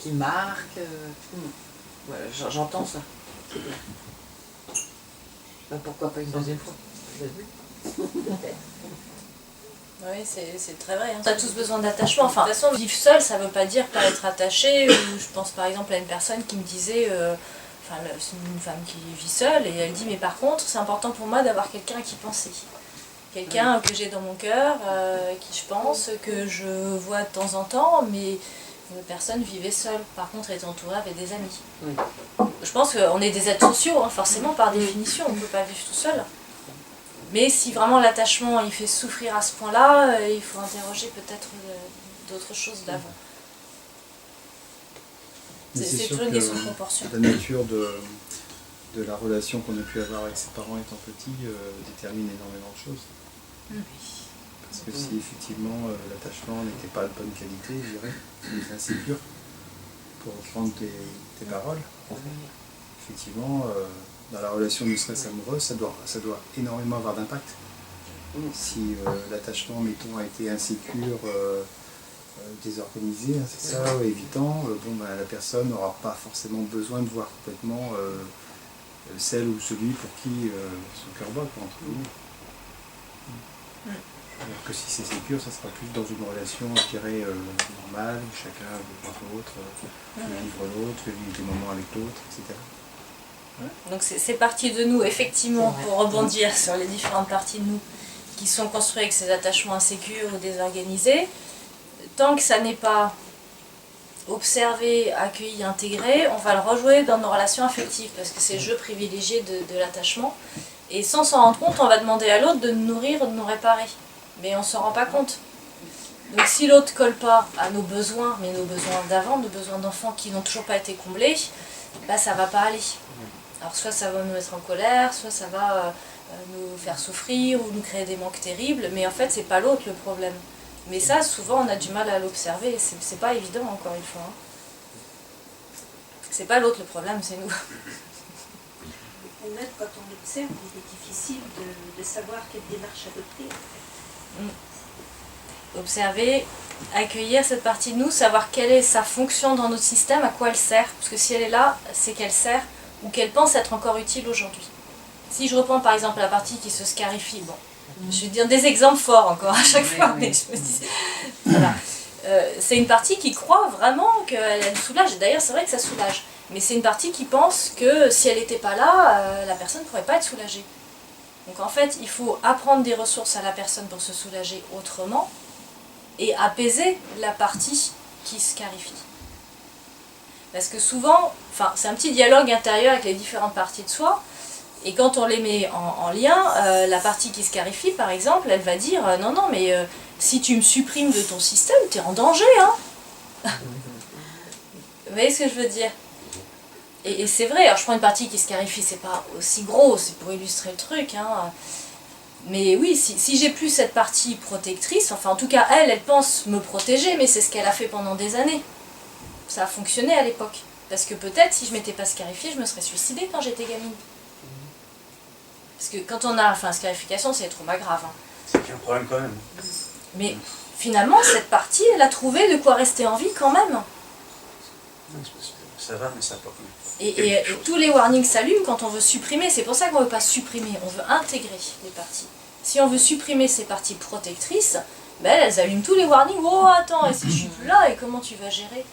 qui marque. Voilà, j'entends ça. Ben, pourquoi pas une deuxième fois? Oui, c'est très vrai. Hein. On a tous besoin d'attachement. Enfin, de toute façon, vivre seul, ça veut pas dire pas être attaché. Ou je pense par exemple à une personne qui me disait, c'est une femme qui vit seule, et elle dit mais par contre, c'est important pour moi d'avoir quelqu'un à qui penser. Quelqu'un que j'ai dans mon cœur, à qui je pense, que je vois de temps en temps, mais une personne vivait seule. Par contre, elle était entourée avec des amis. Oui. Je pense qu'on est des êtres sociaux, hein, forcément, par définition, on ne peut pas vivre tout seul. Mais si vraiment l'attachement il fait souffrir à ce point-là, il faut interroger peut-être d'autres choses d'avant. Mais C'est sûr toujours une que question de proportion. la nature de la relation qu'on a pu avoir avec ses parents étant petit détermine énormément de choses. Parce que si effectivement l'attachement n'était pas de bonne qualité, je dirais, il est insécure, pour reprendre tes paroles, effectivement, dans la relation ne serait-ce amoureuse, ça doit énormément avoir d'impact. Si l'attachement, mettons, a été insécure, désorganisé, hein, c'est ça, évitant, la personne n'aura pas forcément besoin de voir complètement celle ou celui pour qui son cœur bat, entre guillemets. Alors que si c'est sécure, ça sera plus dans une relation, je dirais, normale, où chacun veut voir l'autre, vivre l'autre, vivre des moments avec l'autre, etc. Donc c'est parti de nous, effectivement, pour rebondir sur les différentes parties de nous qui sont construites avec ces attachements insécures ou désorganisés. Tant que ça n'est pas observé, accueilli, intégré, on va le rejouer dans nos relations affectives, parce que c'est le jeu privilégié de l'attachement. Et sans s'en rendre compte, on va demander à l'autre de nous nourrir ou de nous réparer. Mais on ne s'en rend pas compte. Donc si l'autre ne colle pas à nos besoins, mais nos besoins d'avant, nos besoins d'enfants qui n'ont toujours pas été comblés, ça ne va pas aller. Alors soit ça va nous mettre en colère, soit ça va nous faire souffrir ou nous créer des manques terribles, mais en fait c'est pas l'autre le problème. Mais ça, souvent on a du mal à l'observer, c'est pas évident encore une fois. Hein. C'est pas l'autre le problème, c'est nous. Et même quand on observe, il est difficile de savoir quelle démarche adopter. Observer, accueillir cette partie de nous, savoir quelle est sa fonction dans notre système, à quoi elle sert. Parce que si elle est là, c'est qu'elle sert ou qu'elle pense être encore utile aujourd'hui. Si je reprends par exemple la partie qui se scarifie, je vais dire des exemples forts encore à chaque fois, mais je me dis, voilà. C'est une partie qui croit vraiment qu'elle soulage, d'ailleurs c'est vrai que ça soulage, mais c'est une partie qui pense que si elle n'était pas là, la personne ne pourrait pas être soulagée. Donc en fait, il faut apprendre des ressources à la personne pour se soulager autrement et apaiser la partie qui se scarifie. Parce que souvent, c'est un petit dialogue intérieur avec les différentes parties de soi, et quand on les met en lien, la partie qui se scarifie par exemple, elle va dire non mais si tu me supprimes de ton système, t'es en danger, hein. Vous voyez ce que je veux dire? Et c'est vrai, alors je prends une partie qui scarifie, c'est pas aussi gros, c'est pour illustrer le truc, hein. Mais oui, si j'ai plus cette partie protectrice, enfin en tout cas elle pense me protéger, mais c'est ce qu'elle a fait pendant des années. Ça a fonctionné à l'époque. Parce que peut-être si je m'étais pas scarifiée, je me serais suicidée quand j'étais gamine. Parce que quand on a, enfin scarification c'est des traumas graves. Hein. C'est qu'il y a un problème quand même. Mais finalement cette partie, elle a trouvé de quoi rester en vie quand même. Ça va, mais ça pas. Et tous les warnings s'allument quand on veut supprimer. C'est pour ça qu'on ne veut pas supprimer, on veut intégrer les parties. Si on veut supprimer ces parties protectrices, ben elles allument tous les warnings. Oh attends, et si je suis plus là, et comment tu vas gérer?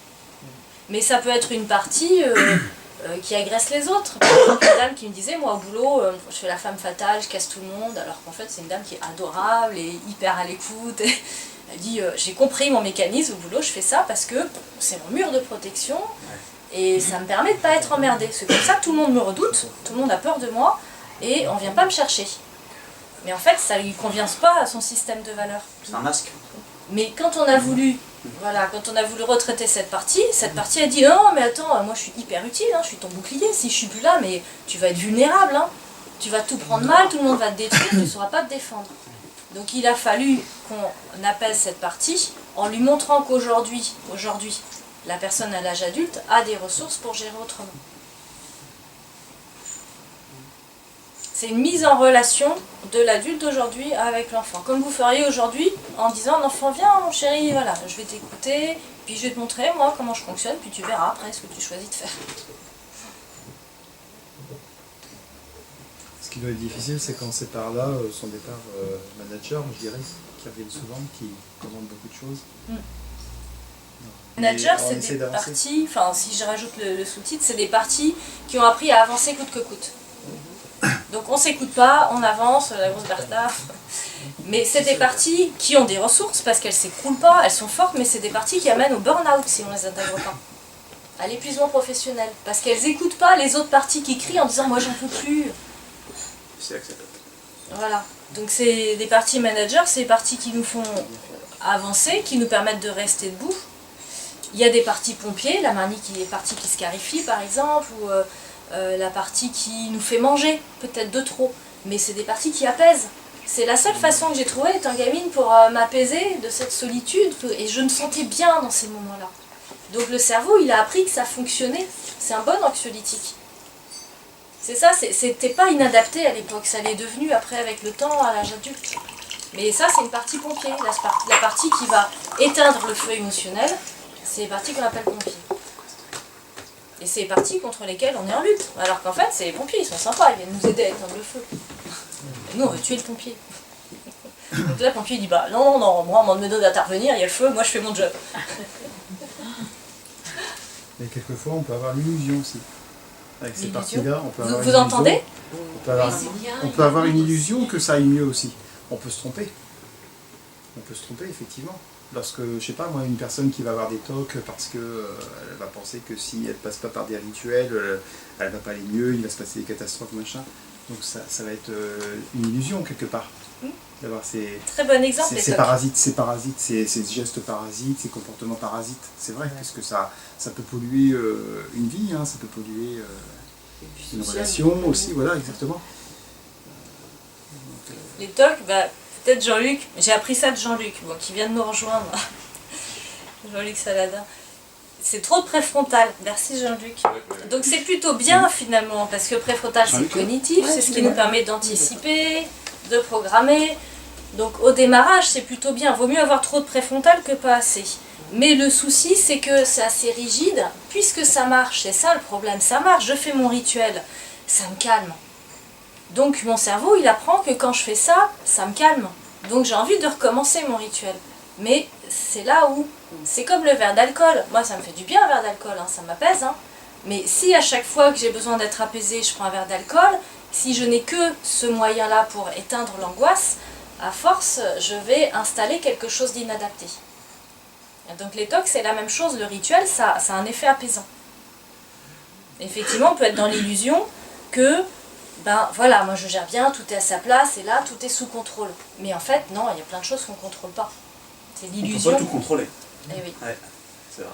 Mais ça peut être une partie qui agresse les autres. Par exemple, une dame qui me disait, moi au boulot, je fais la femme fatale, je casse tout le monde, alors qu'en fait c'est une dame qui est adorable et hyper à l'écoute. Elle dit, j'ai compris mon mécanisme au boulot, je fais ça parce que c'est mon mur de protection. Et ça me permet de ne pas être emmerdée. C'est comme ça que tout le monde me redoute, tout le monde a peur de moi, et on ne vient pas me chercher. Mais en fait, ça ne lui convient pas à son système de valeurs. C'est un masque. Mais quand on a voulu, voilà, quand on a voulu retraiter cette partie a dit non mais attends, moi je suis hyper utile, hein, je suis ton bouclier, si je suis plus là, mais tu vas être vulnérable, hein, tu vas tout prendre mal, tout le monde va te détruire, tu ne sauras pas te défendre. Donc il a fallu qu'on apaise cette partie en lui montrant qu'aujourd'hui, la personne à l'âge adulte a des ressources pour gérer autrement. C'est une mise en relation de l'adulte d'aujourd'hui avec l'enfant. Comme vous feriez aujourd'hui en disant, l'enfant viens mon chéri, voilà, je vais t'écouter, puis je vais te montrer moi comment je fonctionne, puis tu verras après ce que tu choisis de faire. Ce qui doit être difficile, c'est quand c'est par là son départ manager, je dirais, qui reviennent souvent, qui commandent beaucoup de choses. Manager, c'est des parties, enfin si je rajoute le sous-titre, c'est des parties qui ont appris à avancer coûte que coûte. Donc on s'écoute pas, on avance, la grosse Bertha. Mais c'est des parties qui ont des ressources parce qu'elles s'écroulent pas, elles sont fortes, mais c'est des parties qui amènent au burn-out si on les intègre pas. À l'épuisement professionnel. Parce qu'elles n'écoutent pas les autres parties qui crient en disant moi j'en peux plus. C'est acceptable. Voilà. Donc c'est des parties managers, c'est des parties qui nous font avancer, qui nous permettent de rester debout. Il y a des parties pompiers, la partie qui scarifie par exemple, ou la partie qui nous fait manger, peut-être de trop. Mais c'est des parties qui apaisent. C'est la seule façon que j'ai trouvée étant gamine pour m'apaiser de cette solitude, et je me sentais bien dans ces moments-là. Donc le cerveau, il a appris que ça fonctionnait. C'est un bon anxiolytique. C'est ça, c'était pas inadapté à l'époque, ça l'est devenu après avec le temps à l'âge adulte. Mais ça, c'est une partie pompier, la partie qui va éteindre le feu émotionnel, c'est les parties qu'on appelle pompiers. Et c'est les parties contre lesquelles on est en lutte. Alors qu'en fait, c'est les pompiers, ils sont sympas, ils viennent nous aider à éteindre le feu. Et nous, on veut tuer le pompier. Donc là, le pompier dit, bah non, moi, on me donne d'intervenir, il y a le feu, moi je fais mon job. Mais quelquefois, on peut avoir l'illusion aussi. Avec ces parties-là, on peut avoir vous entendez? On peut avoir une illusion que ça aille mieux aussi. On peut se tromper. On peut se tromper, effectivement. Lorsque, je sais pas moi, une personne qui va avoir des tocs parce que elle va penser que si elle passe pas par des rituels, elle va pas aller mieux, il va se passer des catastrophes, machin. Donc ça va être une illusion quelque part. D'avoir ces... Très bon exemple. Ces gestes parasites, ces comportements parasites. C'est vrai, parce que ça peut polluer une vie, hein, ça peut polluer une relation aussi, voilà, exactement. Les tocs, bah, peut-être Jean-Luc, j'ai appris ça de Jean-Luc, bon, qui vient de nous rejoindre. Jean-Luc Saladin. C'est trop de préfrontal, merci Jean-Luc. Donc c'est plutôt bien finalement, parce que préfrontal c'est cognitif, c'est ce qui nous permet d'anticiper, de programmer. Donc au démarrage c'est plutôt bien, vaut mieux avoir trop de préfrontal que pas assez. Mais le souci c'est que c'est assez rigide, puisque ça marche, c'est ça le problème, ça marche, je fais mon rituel, ça me calme. Donc mon cerveau il apprend que quand je fais ça, ça me calme. Donc j'ai envie de recommencer mon rituel. Mais c'est là où, c'est comme le verre d'alcool, moi ça me fait du bien un verre d'alcool, hein, ça m'apaise. Hein. Mais si à chaque fois que j'ai besoin d'être apaisé, je prends un verre d'alcool, si je n'ai que ce moyen-là pour éteindre l'angoisse, à force, je vais installer quelque chose d'inadapté. Donc les tocs, c'est la même chose, le rituel, ça a un effet apaisant. Effectivement, on peut être dans l'illusion que, ben voilà, moi je gère bien, tout est à sa place, et là, tout est sous contrôle. Mais en fait, non, il y a plein de choses qu'on ne contrôle pas. C'est l'illusion. On ne peut pas tout contrôler. Eh oui. Ouais, c'est vrai.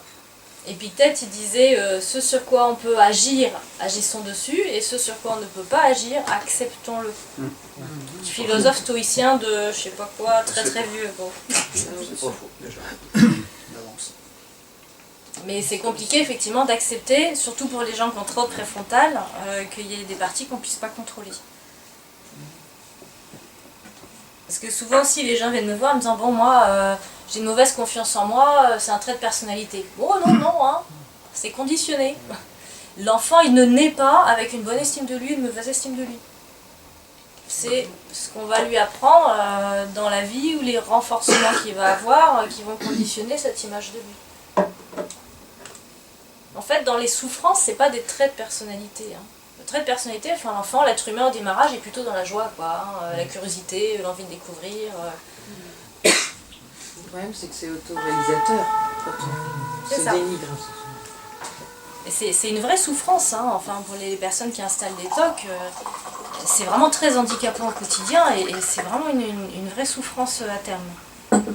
Épictète, il disait ce sur quoi on peut agir, agissons dessus, et ce sur quoi on ne peut pas agir, acceptons-le. Philosophe stoïcien de je sais pas quoi, très très vieux. Bon. C'est pas faux, déjà. D'avance. Mais c'est compliqué effectivement d'accepter, surtout pour les gens qui ont trop de préfrontal, qu'il y ait des parties qu'on ne puisse pas contrôler. Parce que souvent aussi les gens viennent me voir en me disant bon moi j'ai une mauvaise confiance en moi, c'est un trait de personnalité. Oh non, non, hein, c'est conditionné. L'enfant il ne naît pas avec une bonne estime de lui, une mauvaise estime de lui. C'est ce qu'on va lui apprendre dans la vie ou les renforcements qu'il va avoir qui vont conditionner cette image de lui. En fait, dans les souffrances, c'est pas des traits de personnalité. Hein. Le trait de personnalité, enfin l'enfant, l'être humain au démarrage est plutôt dans la joie, quoi. Hein, la curiosité, l'envie de découvrir. Le problème, c'est que c'est auto-réalisateur quand on C'est se ça. dénigre. Et c'est une vraie souffrance, hein. Enfin pour les personnes qui installent des TOC, c'est vraiment très handicapant au quotidien et c'est vraiment une vraie souffrance à terme.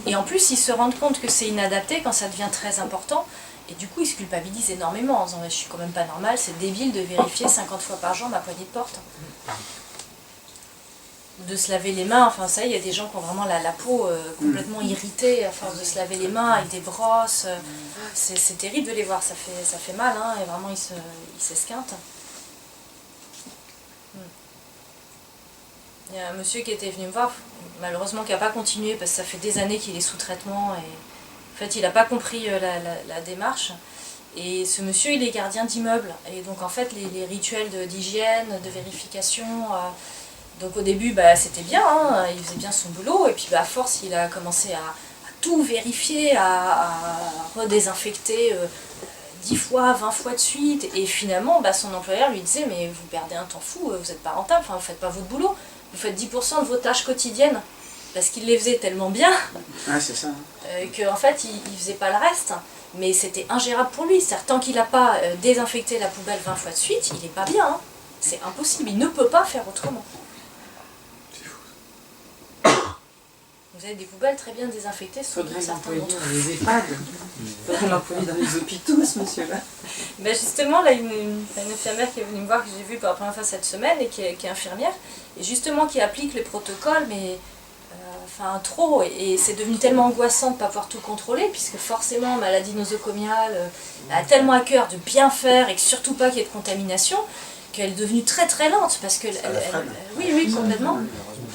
Et en plus, ils se rendent compte que c'est inadapté quand ça devient très important. Et du coup, ils se culpabilisent énormément en disant je suis quand même pas normal, c'est débile de vérifier 50 fois par jour ma poignée de porte. De se laver les mains, enfin ça, il y a des gens qui ont vraiment la peau complètement irritée à force de se laver les mains avec des brosses. C'est terrible de les voir, ça fait mal, hein, et vraiment ils s'esquintent. Il y a un monsieur qui était venu me voir, malheureusement qui n'a pas continué parce que ça fait des années qu'il est sous traitement et en fait il n'a pas compris la démarche. Et ce monsieur il est gardien d'immeuble et donc en fait les rituels d'hygiène, de vérification, donc au début bah, c'était bien, hein, il faisait bien son boulot et puis bah, à force il a commencé à tout vérifier, à redésinfecter 10 fois, 20 fois de suite et finalement bah, son employeur lui disait mais vous perdez un temps fou, vous n'êtes pas rentable, enfin, vous ne faites pas votre boulot. Vous faites 10% de vos tâches quotidiennes, parce qu'il les faisait tellement bien Ah, c'est ça. qu'en fait il ne faisait pas le reste. Mais c'était ingérable pour lui, c'est-à-dire tant qu'il n'a pas désinfecté la poubelle 20 fois de suite, il n'est pas bien. Hein. C'est impossible, il ne peut pas faire autrement. Vous avez des poubelles très bien désinfectées sous Faudrait certains l'employer d'entre dans les EHPAD. Faudrait l'employer dans les hôpitaux, ce monsieur-là. Ben justement, là, une infirmière qui est venue me voir, que j'ai vue pour la première fois cette semaine, et qui est infirmière, et justement qui applique les protocoles, mais enfin trop, et c'est devenu tellement angoissant de ne pas pouvoir tout contrôler, puisque forcément, maladie nosocomiale, elle a tellement à cœur de bien faire, et que surtout pas qu'il y ait de contamination, qu'elle est devenue très très lente, parce que... oui, complètement.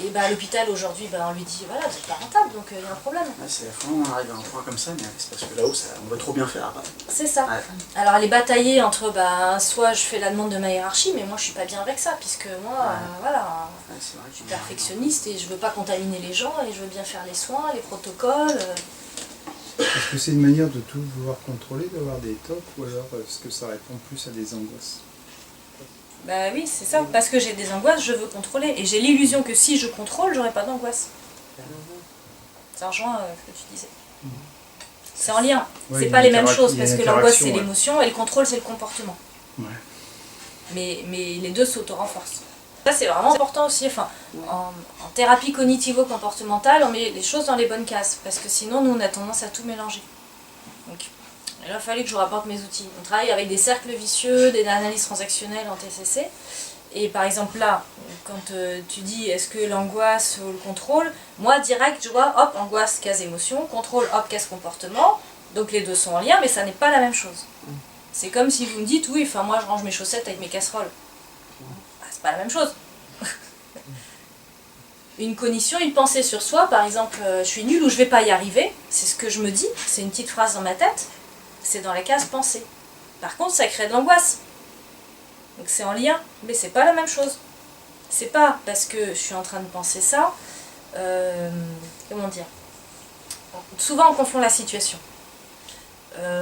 Et bah, à l'hôpital aujourd'hui, bah, on lui dit, voilà, c'est pas rentable, donc il y a un problème. Ouais, c'est la fois où on arrive à un point comme ça, mais c'est parce que là-haut, on veut trop bien faire. Bah. C'est ça. Ouais. Alors elle est bataillée entre, bah, soit je fais la demande de ma hiérarchie, mais moi je suis pas bien avec ça, puisque moi, voilà, Ouais, c'est vrai que je suis perfectionniste et je veux pas contaminer les gens, et je veux bien faire les soins, les protocoles. Est-ce que c'est une manière de tout vouloir contrôler, d'avoir des TOC, ou alors est-ce que ça répond plus à des angoisses? Bah oui, c'est ça, parce que j'ai des angoisses, je veux contrôler, et j'ai l'illusion que si je contrôle, j'aurai pas d'angoisse. Ça rejoint ce que tu disais. C'est en lien, Ouais, c'est il y pas a les une mêmes choses, il y a parce une que l'angoisse c'est interaction, ouais. l'émotion, et le contrôle c'est le comportement. Ouais. Mais les deux s'auto-renforcent. Ça c'est vraiment important aussi, enfin, en thérapie cognitivo-comportementale, on met les choses dans les bonnes cases, parce que sinon nous on a tendance à tout mélanger. Donc, il a fallu que je vous rapporte mes outils. On travaille avec des cercles vicieux, des analyses transactionnelles en TCC. Et par exemple là, quand tu dis est-ce que l'angoisse ou le contrôle, moi direct je vois hop, angoisse, case émotion, contrôle, hop, case comportement. Donc les deux sont en lien, mais ça n'est pas la même chose. C'est comme si vous me dites oui, enfin moi je range mes chaussettes avec mes casseroles. Ah, c'est pas la même chose. Une cognition, une pensée sur soi, par exemple je suis nulle ou je vais pas y arriver, c'est ce que je me dis, c'est une petite phrase dans ma tête. C'est dans la case pensée. Par contre, ça crée de l'angoisse. Donc c'est en lien, mais c'est pas la même chose. C'est pas parce que je suis en train de penser ça, comment dire, souvent on confond la situation.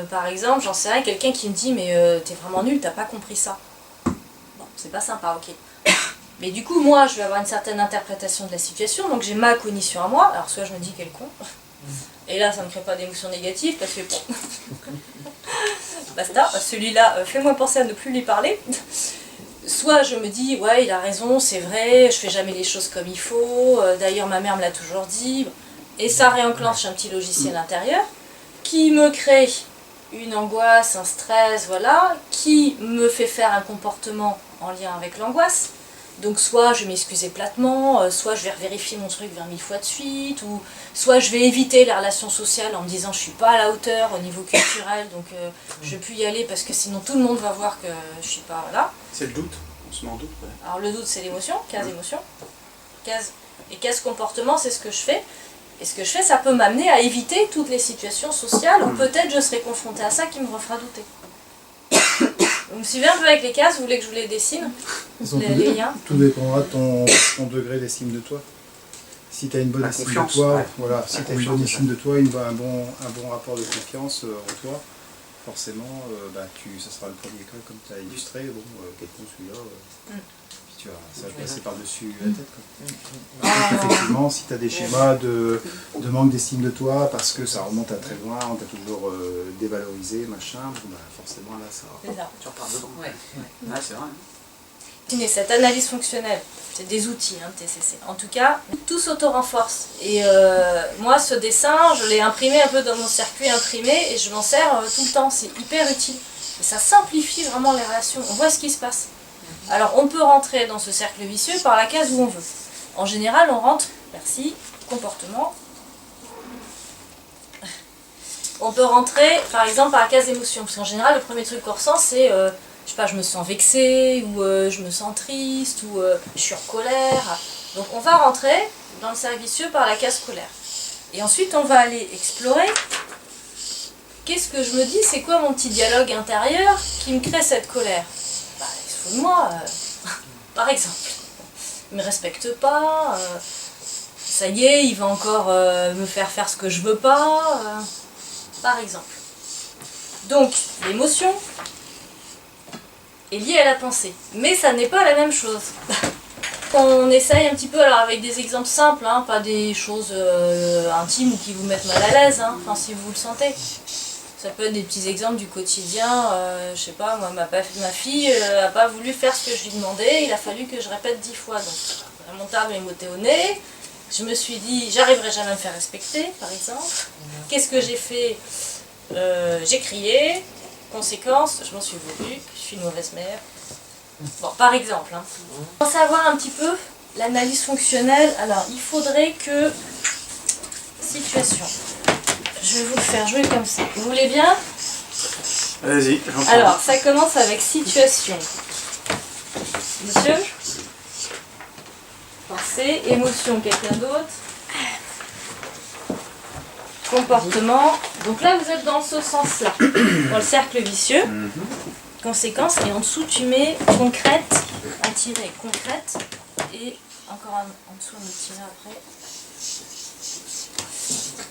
Par exemple, j'en sais rien, quelqu'un qui me dit mais t'es vraiment nul, t'as pas compris ça. Bon, c'est pas sympa, ok. Mais du coup, moi, je vais avoir une certaine interprétation de la situation, donc j'ai ma cognition à moi. Alors soit je me dis quel con. Et là, ça ne me crée pas d'émotion négative parce que basta, celui-là, fais-moi penser à ne plus lui parler. Soit je me dis, ouais, il a raison, c'est vrai, je fais jamais les choses comme il faut, d'ailleurs ma mère me l'a toujours dit. Et ça réenclenche un petit logiciel intérieur qui me crée une angoisse, un stress, voilà, qui me fait faire un comportement en lien avec l'angoisse. Donc soit je vais m'excuser platement, soit je vais vérifier mon truc 20 000 fois de suite, ou soit je vais éviter les relations sociales en me disant je suis pas à la hauteur au niveau culturel, donc je peux y aller parce que sinon tout le monde va voir que je suis pas là. C'est le doute, on se met en doute. Ouais. Alors le doute c'est l'émotion, case émotion, et case comportement c'est ce que je fais. Et ce que je fais, ça peut m'amener à éviter toutes les situations sociales où peut-être je serai confrontée à ça qui me refera douter. Vous me suivez un peu avec les cases, vous voulez que je vous les dessine, les liens? Tout dépendra de ton degré d'estime de toi. Si tu as une bonne estime confiance, de toi, ouais. voilà, si tu as une bonne estime de toi, un bon rapport de confiance en toi, forcément, ça sera le premier cas, comme tu as illustré, quelqu'un celui-là, puis tu vas, ça va passer par-dessus la tête. Quoi. Donc, effectivement, si tu as des schémas de manque d'estime de toi, parce que ça remonte à très loin, on t'a toujours dévalorisé, machin, forcément là, ça... C'est ça. Tu repars dedans. Ouais. Ouais, c'est vrai. Et cette analyse fonctionnelle, c'est des outils, TCC. En tout cas, tout s'auto-renforce. Et moi, ce dessin, je l'ai imprimé un peu dans mon circuit imprimé et je m'en sers tout le temps. C'est hyper utile. Et ça simplifie vraiment les relations. On voit ce qui se passe. Alors, on peut rentrer dans ce cercle vicieux par la case où on veut. En général, on rentre, merci, comportement. On peut rentrer, par exemple, par la case émotion. Parce qu'en général, le premier truc qu'on ressent, c'est... je sais pas, je me sens vexée, ou je me sens triste, ou je suis en colère. Donc on va rentrer dans le cercle vicieux par la case colère. Et ensuite on va aller explorer qu'est-ce que je me dis, c'est quoi mon petit dialogue intérieur qui me crée cette colère. Bah, il se fout de moi, par exemple. Il me respecte pas, ça y est, il va encore me faire ce que je veux pas, par exemple. Donc l'émotion est liée à la pensée. Mais ça n'est pas la même chose. On essaye un petit peu, alors avec des exemples simples, pas des choses intimes ou qui vous mettent mal à l'aise, enfin si vous le sentez. Ça peut être des petits exemples du quotidien, je sais pas, moi ma fille a pas voulu faire ce que je lui demandais, il a fallu que je répète 10 fois. Donc la montable m'est montée au nez, je me suis dit j'arriverai jamais à me faire respecter, par exemple. Qu'est-ce que j'ai fait? J'ai crié. Conséquence, je m'en suis voulu, je suis une mauvaise mère. Bon, par exemple. Pour savoir un petit peu l'analyse fonctionnelle, alors il faudrait que... Situation. Je vais vous le faire jouer comme ça. Vous voulez bien? Vas-y, j'en prends. Alors, ça commence avec situation. Monsieur? Pensée, émotion, quelqu'un d'autre? Comportement. Donc là, vous êtes dans ce sens-là, dans le cercle vicieux. Conséquence, et en dessous, tu mets concrète, un tiret concrète, et encore en dessous, on le tiret après.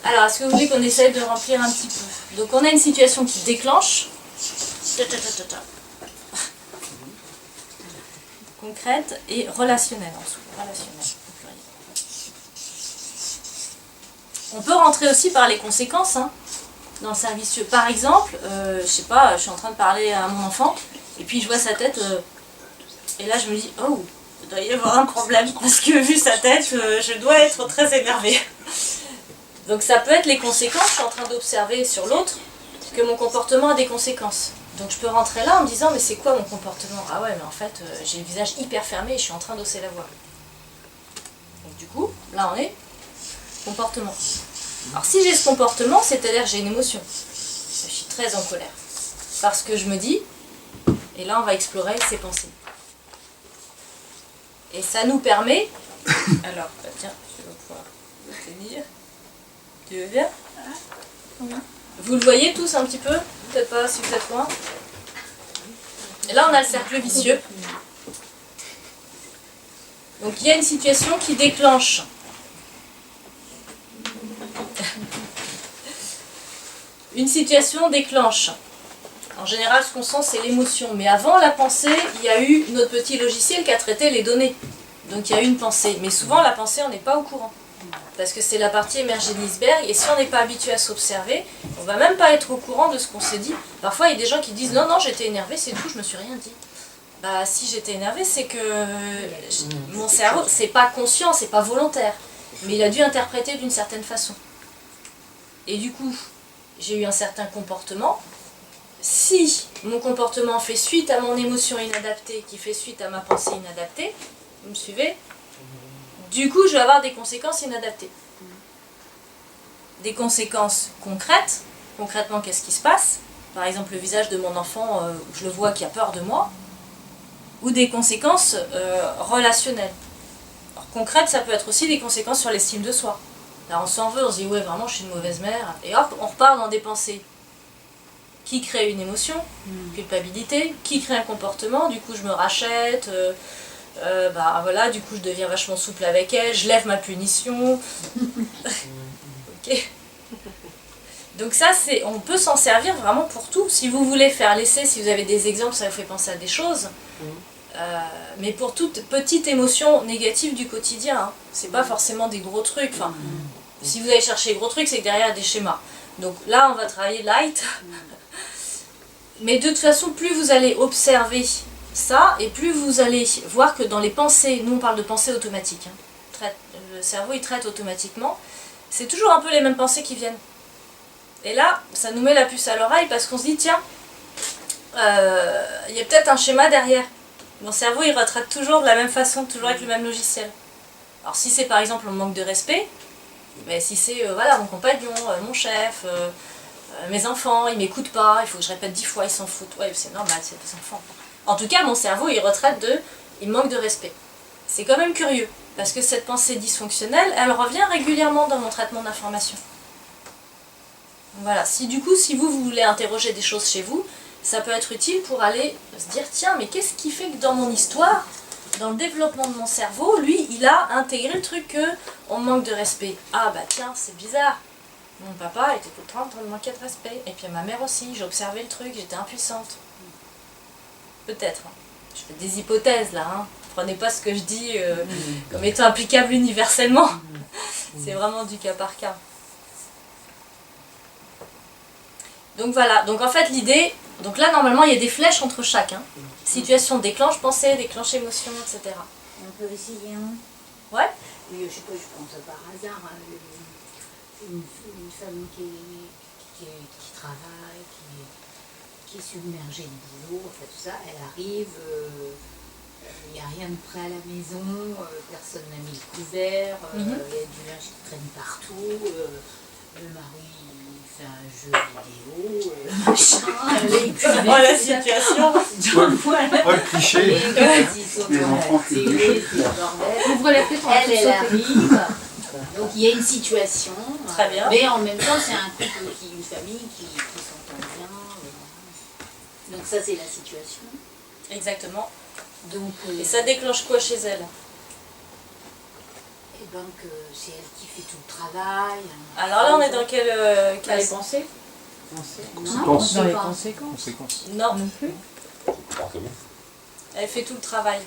Alors, est-ce que vous voulez qu'on essaye de remplir un petit peu? Donc, on a une situation qui déclenche. Concrète et relationnelle en dessous. Relationnelle. On peut rentrer aussi par les conséquences dans le cercle vicieux. Par exemple, je sais pas, je suis en train de parler à mon enfant, et puis je vois sa tête, et là je me dis, oh, il doit y avoir un problème, parce que vu sa tête, je dois être très énervée. Donc ça peut être les conséquences, je suis en train d'observer sur l'autre, que mon comportement a des conséquences. Donc je peux rentrer là en me disant, mais c'est quoi mon comportement? Ah ouais, mais en fait, j'ai le visage hyper fermé et je suis en train d'hausser la voix. Donc du coup, là on est comportement. Alors si j'ai ce comportement, c'est-à-dire que j'ai une émotion. Je suis très en colère. Parce que je me dis, et là on va explorer ses pensées. Et ça nous permet, alors tiens, je vais pouvoir le tenir. Tu veux bien? Vous le voyez tous un petit peu? Peut-être pas si vous êtes loin. Et là on a le cercle vicieux. Donc il y a une situation qui déclenche. Une situation déclenche. En général, ce qu'on sent, c'est l'émotion. Mais avant la pensée, il y a eu notre petit logiciel qui a traité les données. Donc il y a eu une pensée. Mais souvent, la pensée, on n'est pas au courant. Parce que c'est la partie émergée de l'iceberg. Et si on n'est pas habitué à s'observer, on ne va même pas être au courant de ce qu'on s'est dit. Parfois, il y a des gens qui disent « Non, non, j'étais énervé, c'est tout, je me suis rien dit. » Bah, si j'étais énervé, c'est que mon cerveau, c'est pas conscient, c'est pas volontaire. Mais il a dû interpréter d'une certaine façon. Et du coup, j'ai eu un certain comportement si mon comportement fait suite à mon émotion inadaptée, qui fait suite à ma pensée inadaptée, vous me suivez? Du coup, je vais avoir des conséquences inadaptées. Des conséquences concrètes. Concrètement, qu'est-ce qui se passe? Par exemple, le visage de mon enfant, je le vois qui a peur de moi. Ou des conséquences relationnelles. Alors, concrètes, ça peut être aussi des conséquences sur l'estime de soi. Là, on s'en veut, on se dit, ouais, vraiment, je suis une mauvaise mère. Et hop, on repart dans des pensées. Qui crée une émotion? Culpabilité. Qui crée un comportement? Du coup, je me rachète. Bah voilà, du coup, je deviens vachement souple avec elle. Je lève ma punition. Ok. Donc ça, on peut s'en servir vraiment pour tout. Si vous voulez faire l'essai, si vous avez des exemples, ça vous fait penser à des choses. Mais pour toute petite émotion négative du quotidien, hein. C'est pas forcément des gros trucs. Enfin, si vous allez chercher des gros trucs, c'est que derrière il y a des schémas. Donc là, on va travailler light. Mais de toute façon, plus vous allez observer ça, et plus vous allez voir que dans les pensées, nous on parle de pensées automatiques, hein. Le cerveau il traite automatiquement, c'est toujours un peu les mêmes pensées qui viennent. Et là, ça nous met la puce à l'oreille parce qu'on se dit, tiens, il y a peut-être un schéma derrière. Mon cerveau il retraite toujours de la même façon, toujours avec le même logiciel. Alors si c'est par exemple un manque de respect, mais si c'est voilà, mon compagnon, mon chef, mes enfants, ils m'écoutent pas, il faut que je répète 10 fois, ils s'en foutent. Ouais, c'est normal, c'est des enfants. En tout cas, mon cerveau il retraite il manque de respect. C'est quand même curieux, parce que cette pensée dysfonctionnelle, elle revient régulièrement dans mon traitement d'information. Voilà, si vous voulez interroger des choses chez vous, ça peut être utile pour aller se dire, tiens, mais qu'est-ce qui fait que dans mon histoire, dans le développement de mon cerveau, lui, il a intégré le truc qu'on manque de respect. Ah bah tiens, c'est bizarre. Mon papa était tout le temps en train de manquer de respect. Et puis ma mère aussi, j'ai observé le truc, j'étais impuissante. Peut-être. Je fais des hypothèses là, hein. Prenez pas ce que je dis comme étant applicable universellement. C'est vraiment du cas par cas. Donc voilà, donc en fait l'idée, donc là normalement il y a des flèches entre chaque. Hein. Situation déclenche pensée, déclenche émotion, etc. On peut essayer, hein? Ouais. Oui, je sais pas, je pense par hasard à une femme qui travaille, qui est submergée de boulot, enfin tout ça, elle arrive, il n'y a rien de prêt à la maison, personne n'a mis le couvert, il y a du linge qui traîne partout, le mari fait un jeu vidéo, machin, Oh la situation. Oh le cliché. les gosses ils sont Les dans enfants la télé, c'est le bordel. Ouvre les fenêtres, on va Elle tous sauter. arrive, donc il y a une situation, Très bien. mais en même temps c'est un couple, une famille qui s'entend bien, donc ça c'est la situation. Exactement. Donc, Et ça déclenche quoi chez elle? et donc c'est elle qui fait tout le travail. Alors là on est dans quelle Les case? pensées Non, Dans les pas. conséquences. Conséquence. Non, Non plus. elle fait tout le travail.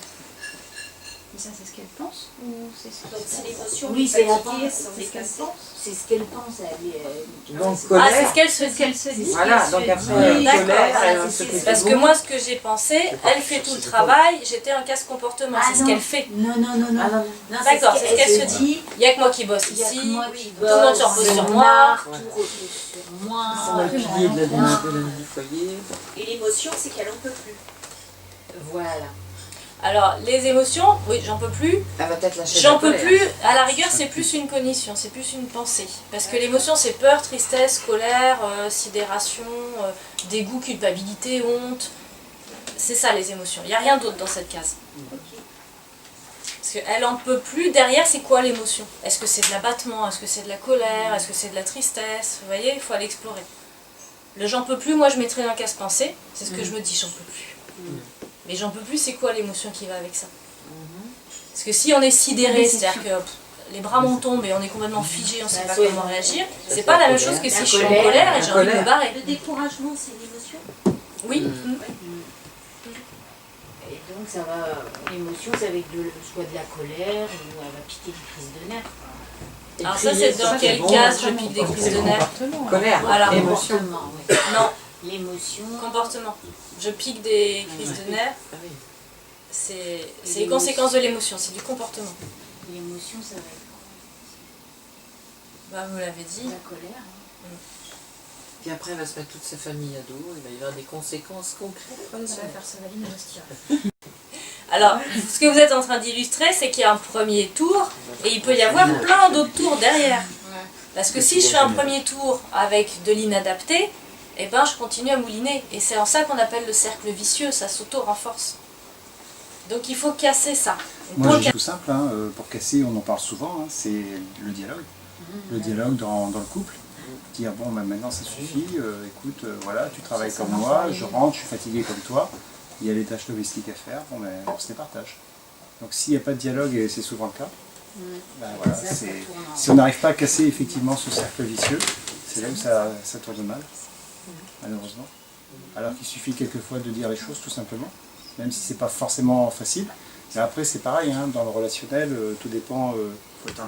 Mais ça, c'est ce qu'elle pense ou c'est ce Donc c'est l'émotion Oui, qui c'est la fatiguée, pensée, sans c'est ce qu'elle effacer. pense. C'est ce qu'elle pense, elle. Donc Ah, c'est colère. ce qu'elle se dit. qu'elle se dit. Voilà, donc après dit. D'accord, colère, voilà, elle c'est se fait Parce tout que bon. moi, ce que j'ai pensé, elle fait tout le travail, j'étais un casse-comportement, Ah c'est ce non. qu'elle fait. Non, non, non, non. Ah non, Non, D'accord, c'est ce qu'elle se dit. Il n'y a que moi qui bosse Il y a que ici, moi qui tout le monde se repose sur moi. Tout repose sur moi. c'est moi le pilier de la vie du foyer. Et l'émotion, c'est qu'elle en peut plus. Voilà. Alors, les émotions, oui, j'en peux plus. Elle va peut-être lâcher J'en la peux colère. plus, à la rigueur, c'est plus une cognition, c'est plus une pensée. Parce que l'émotion, c'est peur, tristesse, colère, sidération, dégoût, culpabilité, honte. C'est ça les émotions. Il n'y a rien d'autre dans cette case. Parce qu'elle en peut plus. Derrière, c'est quoi l'émotion? Est-ce que c'est de l'abattement? Est-ce que c'est de la colère? Est-ce que c'est de la tristesse? Vous voyez, il faut aller explorer. Le j'en peux plus, moi je mettrais un casse-pensée. C'est ce que je me dis, j'en peux plus. Mais j'en peux plus, c'est quoi l'émotion qui va avec ça? Parce que si on est sidéré, c'est-à-dire que les bras m'en tombent et on est complètement figé, on ne sait pas comment réagir, c'est pas la même chose que si je suis en colère et j'ai envie de me barrer. Le découragement, c'est l'émotion. Oui. Et donc ça va, l'émotion c'est avec soit de la colère ou elle va piquer des crises de nerfs. Alors ça, c'est dans quelle case je pique des crises de nerfs? Colère, Voilà. émotion. Comportement, oui. Non, L'émotion. comportement. Je pique des crises de nerfs, Ah oui. c'est les conséquences de l'émotion, c'est du comportement. L'émotion ça va être Bah, vous l'avez dit. la colère. Puis après, elle va se mettre toute sa famille à dos, il va y avoir des conséquences concrètes. Voilà. Ça va faire sa valise de Bastia. Alors, ce que vous êtes en train d'illustrer, c'est qu'il y a un premier tour et il peut y avoir plein d'autres tours derrière. Parce que si je fais un premier tour avec de l'inadapté, eh ben je continue à mouliner. Et c'est en ça qu'on appelle le cercle vicieux, ça s'auto-renforce. Donc il faut casser ça. Moi, c'est tout simple, hein, pour casser, on en parle souvent, hein, c'est le dialogue. Le dialogue dans le couple. Dire, bon, bah, maintenant ça suffit, écoute, voilà, tu travailles comme moi, je rentre, je suis fatigué comme toi, il y a les tâches domestiques à faire, bon, ben, on se les partage. Donc s'il n'y a pas de dialogue, et c'est souvent le cas, ben, voilà, si on n'arrive pas à casser effectivement ce cercle vicieux, c'est là où ça tourne mal, malheureusement. Alors qu'il suffit quelquefois de dire les choses tout simplement, même si c'est pas forcément facile. Mais après c'est pareil, hein, dans le relationnel, tout dépend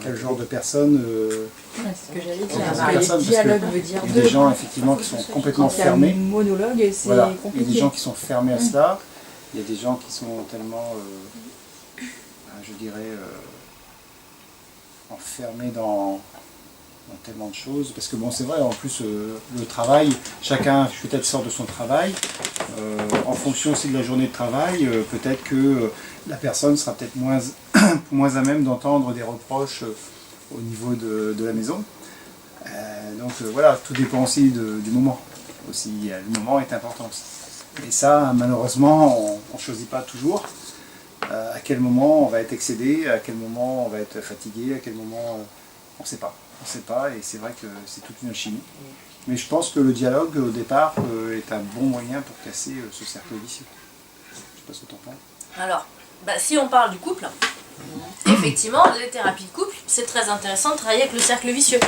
quel genre de personne. Ce que j'allais dire, Personne, le dialogue veut dire il y a des gens effectivement qui sont complètement fermés. Monologue, c'est Voilà. compliqué. Il y a des gens qui sont fermés à cela, il y a des gens qui sont tellement, je dirais, enfermés dans tellement de choses. Parce que bon, c'est vrai, en plus, le travail, chacun peut-être sort de son travail. En fonction aussi de la journée de travail, peut-être que la personne sera peut-être moins à même d'entendre des reproches au niveau de la maison. Donc voilà, tout dépend aussi du moment. Aussi, le moment est important aussi. Et ça, malheureusement, on ne choisit pas toujours à quel moment on va être excédé, à quel moment on va être fatigué, à quel moment on ne sait pas. On ne sait pas, et c'est vrai que c'est toute une alchimie. Mais je pense que le dialogue, au départ, est un bon moyen pour casser ce cercle vicieux. Je ne sais pas ce que tu en penses. Alors, si on parle du couple, effectivement, les thérapies de couple, c'est très intéressant de travailler avec le cercle vicieux.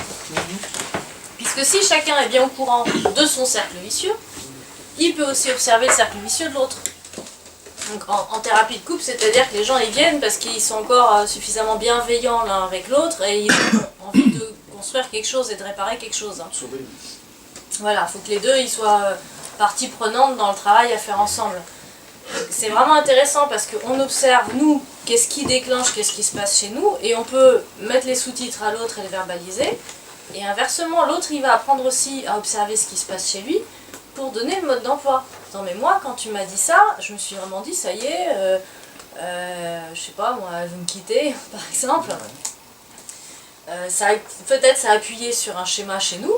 Puisque si chacun est bien au courant de son cercle vicieux, il peut aussi observer le cercle vicieux de l'autre. Donc en thérapie de couple, c'est-à-dire que les gens ils viennent parce qu'ils sont encore suffisamment bienveillants l'un avec l'autre et ils ont envie de construire quelque chose et de réparer quelque chose. Hein. Voilà, il faut que les deux ils soient partie prenante dans le travail à faire ensemble. C'est vraiment intéressant parce qu'on observe, nous, qu'est-ce qui déclenche, qu'est-ce qui se passe chez nous, et on peut mettre les sous-titres à l'autre et les verbaliser. Et inversement, l'autre, il va apprendre aussi à observer ce qui se passe chez lui pour donner le mode d'emploi. Non mais moi, quand tu m'as dit ça, je me suis vraiment dit, ça y est, je sais pas, moi, vous me quittez, par exemple. Peut-être ça a appuyé sur un schéma chez nous,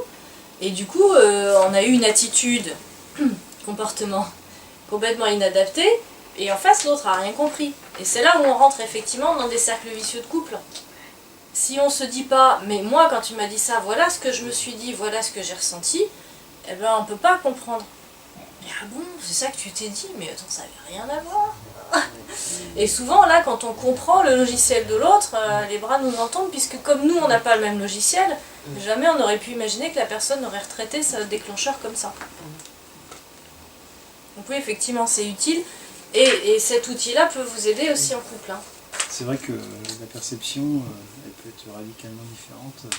et du coup, on a eu une attitude, comportement complètement inadapté, et en face, l'autre a rien compris. Et c'est là où on rentre effectivement dans des cercles vicieux de couple. Si on se dit pas, mais moi, quand tu m'as dit ça, voilà ce que je me suis dit, voilà ce que j'ai ressenti, eh ben, on peut pas comprendre. Mais ah bon, c'est ça que tu t'es dit, mais attends, ça avait rien à voir. Et souvent, là, quand on comprend le logiciel de l'autre, les bras nous en tombent, puisque comme nous, on n'a pas le même logiciel, jamais on aurait pu imaginer que la personne aurait retraité ce déclencheur comme ça. Donc oui, effectivement, c'est utile. Et cet outil-là peut vous aider aussi en couple. Hein. C'est vrai que la perception, elle peut être radicalement différente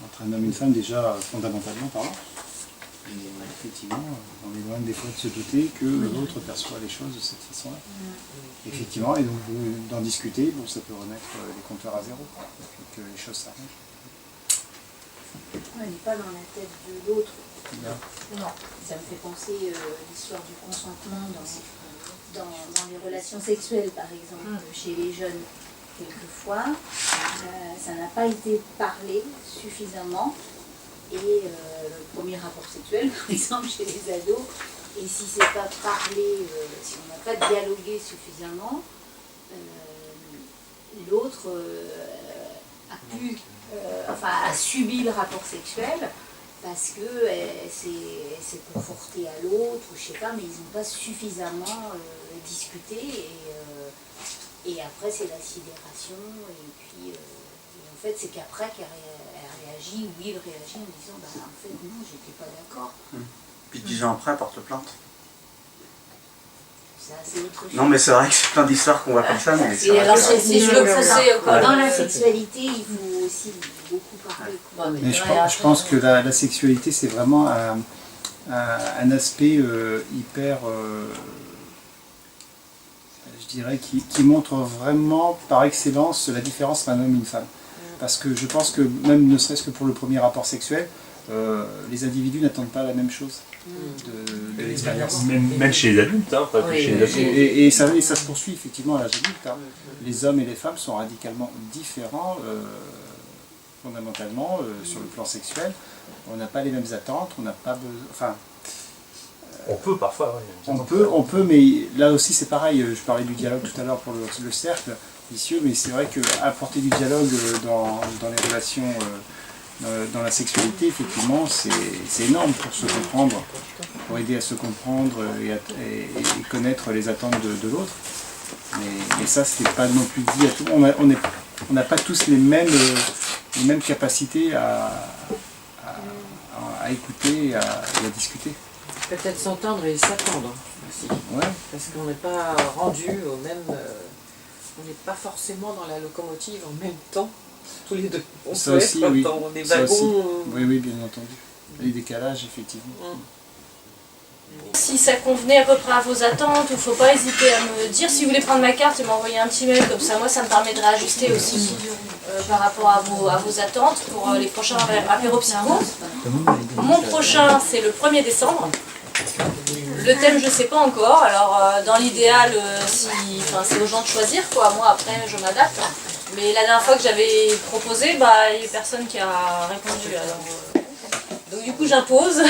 entre un homme et une femme, déjà fondamentalement parlant. Et effectivement, on est loin des fois de se douter que l'autre perçoit les choses de cette façon-là. Effectivement, et donc d'en discuter, bon, ça peut remettre les compteurs à zéro, et que les choses s'arrangent. On n'est pas dans la tête de l'autre. Non. Ça me fait penser l'histoire du consentement dans les relations sexuelles, par exemple, chez les jeunes. Quelquefois, ça n'a pas été parlé suffisamment. Et le premier rapport sexuel, par exemple, chez les ados, et si c'est pas parlé, si on n'a pas dialogué suffisamment, l'autre a subi le rapport sexuel parce que c'est conforté à l'autre, ou je sais pas, mais ils n'ont pas suffisamment discuté, et après c'est la sidération, et puis en fait c'est qu'après qu'elle réagit, ou il réagit en disant bah, en fait non, j'étais pas d'accord. Puis 10 ans après, elle porte plainte. Ça, c'est autre chose. Non, mais c'est vrai que c'est plein d'histoires qu'on voit comme ça. Mais Et alors, si je veux pousser encore. Dans la sexualité, il faut aussi beaucoup parler. Quoi. Mais je pense que la sexualité, c'est vraiment un aspect hyper, je dirais, qui montre vraiment par excellence la différence entre un homme et une femme. Parce que je pense que même ne serait-ce que pour le premier rapport sexuel, les individus n'attendent pas la même chose de l'expérience. Même chez les adultes, hein, pas que chez les adultes. Et ça se poursuit effectivement à l'âge adulte. Hein. Les hommes et les femmes sont radicalement différents, fondamentalement, sur le plan sexuel. On n'a pas les mêmes attentes, on n'a pas besoin... Enfin, on peut parfois, oui. on peut, mais là aussi c'est pareil. Je parlais du dialogue tout à l'heure pour le cercle vicieux, mais c'est vrai qu'apporter du dialogue dans les relations, dans la sexualité, effectivement, c'est énorme pour se comprendre, pour aider à se comprendre et connaître les attentes de l'autre. Mais ça, c'est pas non plus dit à tout le monde. On n'a pas tous les mêmes capacités à écouter et à discuter. Peut-être s'entendre et s'attendre aussi. Ouais. Parce qu'on n'est pas rendu au même... on n'est pas forcément dans la locomotive en même temps, tous les deux. On ça peut aussi, être oui. dans des Ça aussi. wagons... Oui, bien entendu. Les décalages, effectivement. Si ça convenait à peu près à vos attentes, il ne faut pas hésiter à me dire. Si vous voulez prendre ma carte et m'envoyer un petit mail, comme ça, moi, ça me permet de réajuster aussi par rapport à vos attentes pour les prochains apéros psycho. Mon prochain, c'est le 1er décembre. Le thème, je ne sais pas encore. Alors, dans l'idéal, c'est aux gens de choisir, quoi. Moi, après, je m'adapte. Mais la dernière fois que j'avais proposé, il n'y a personne qui a répondu. Alors, donc, du coup, j'impose.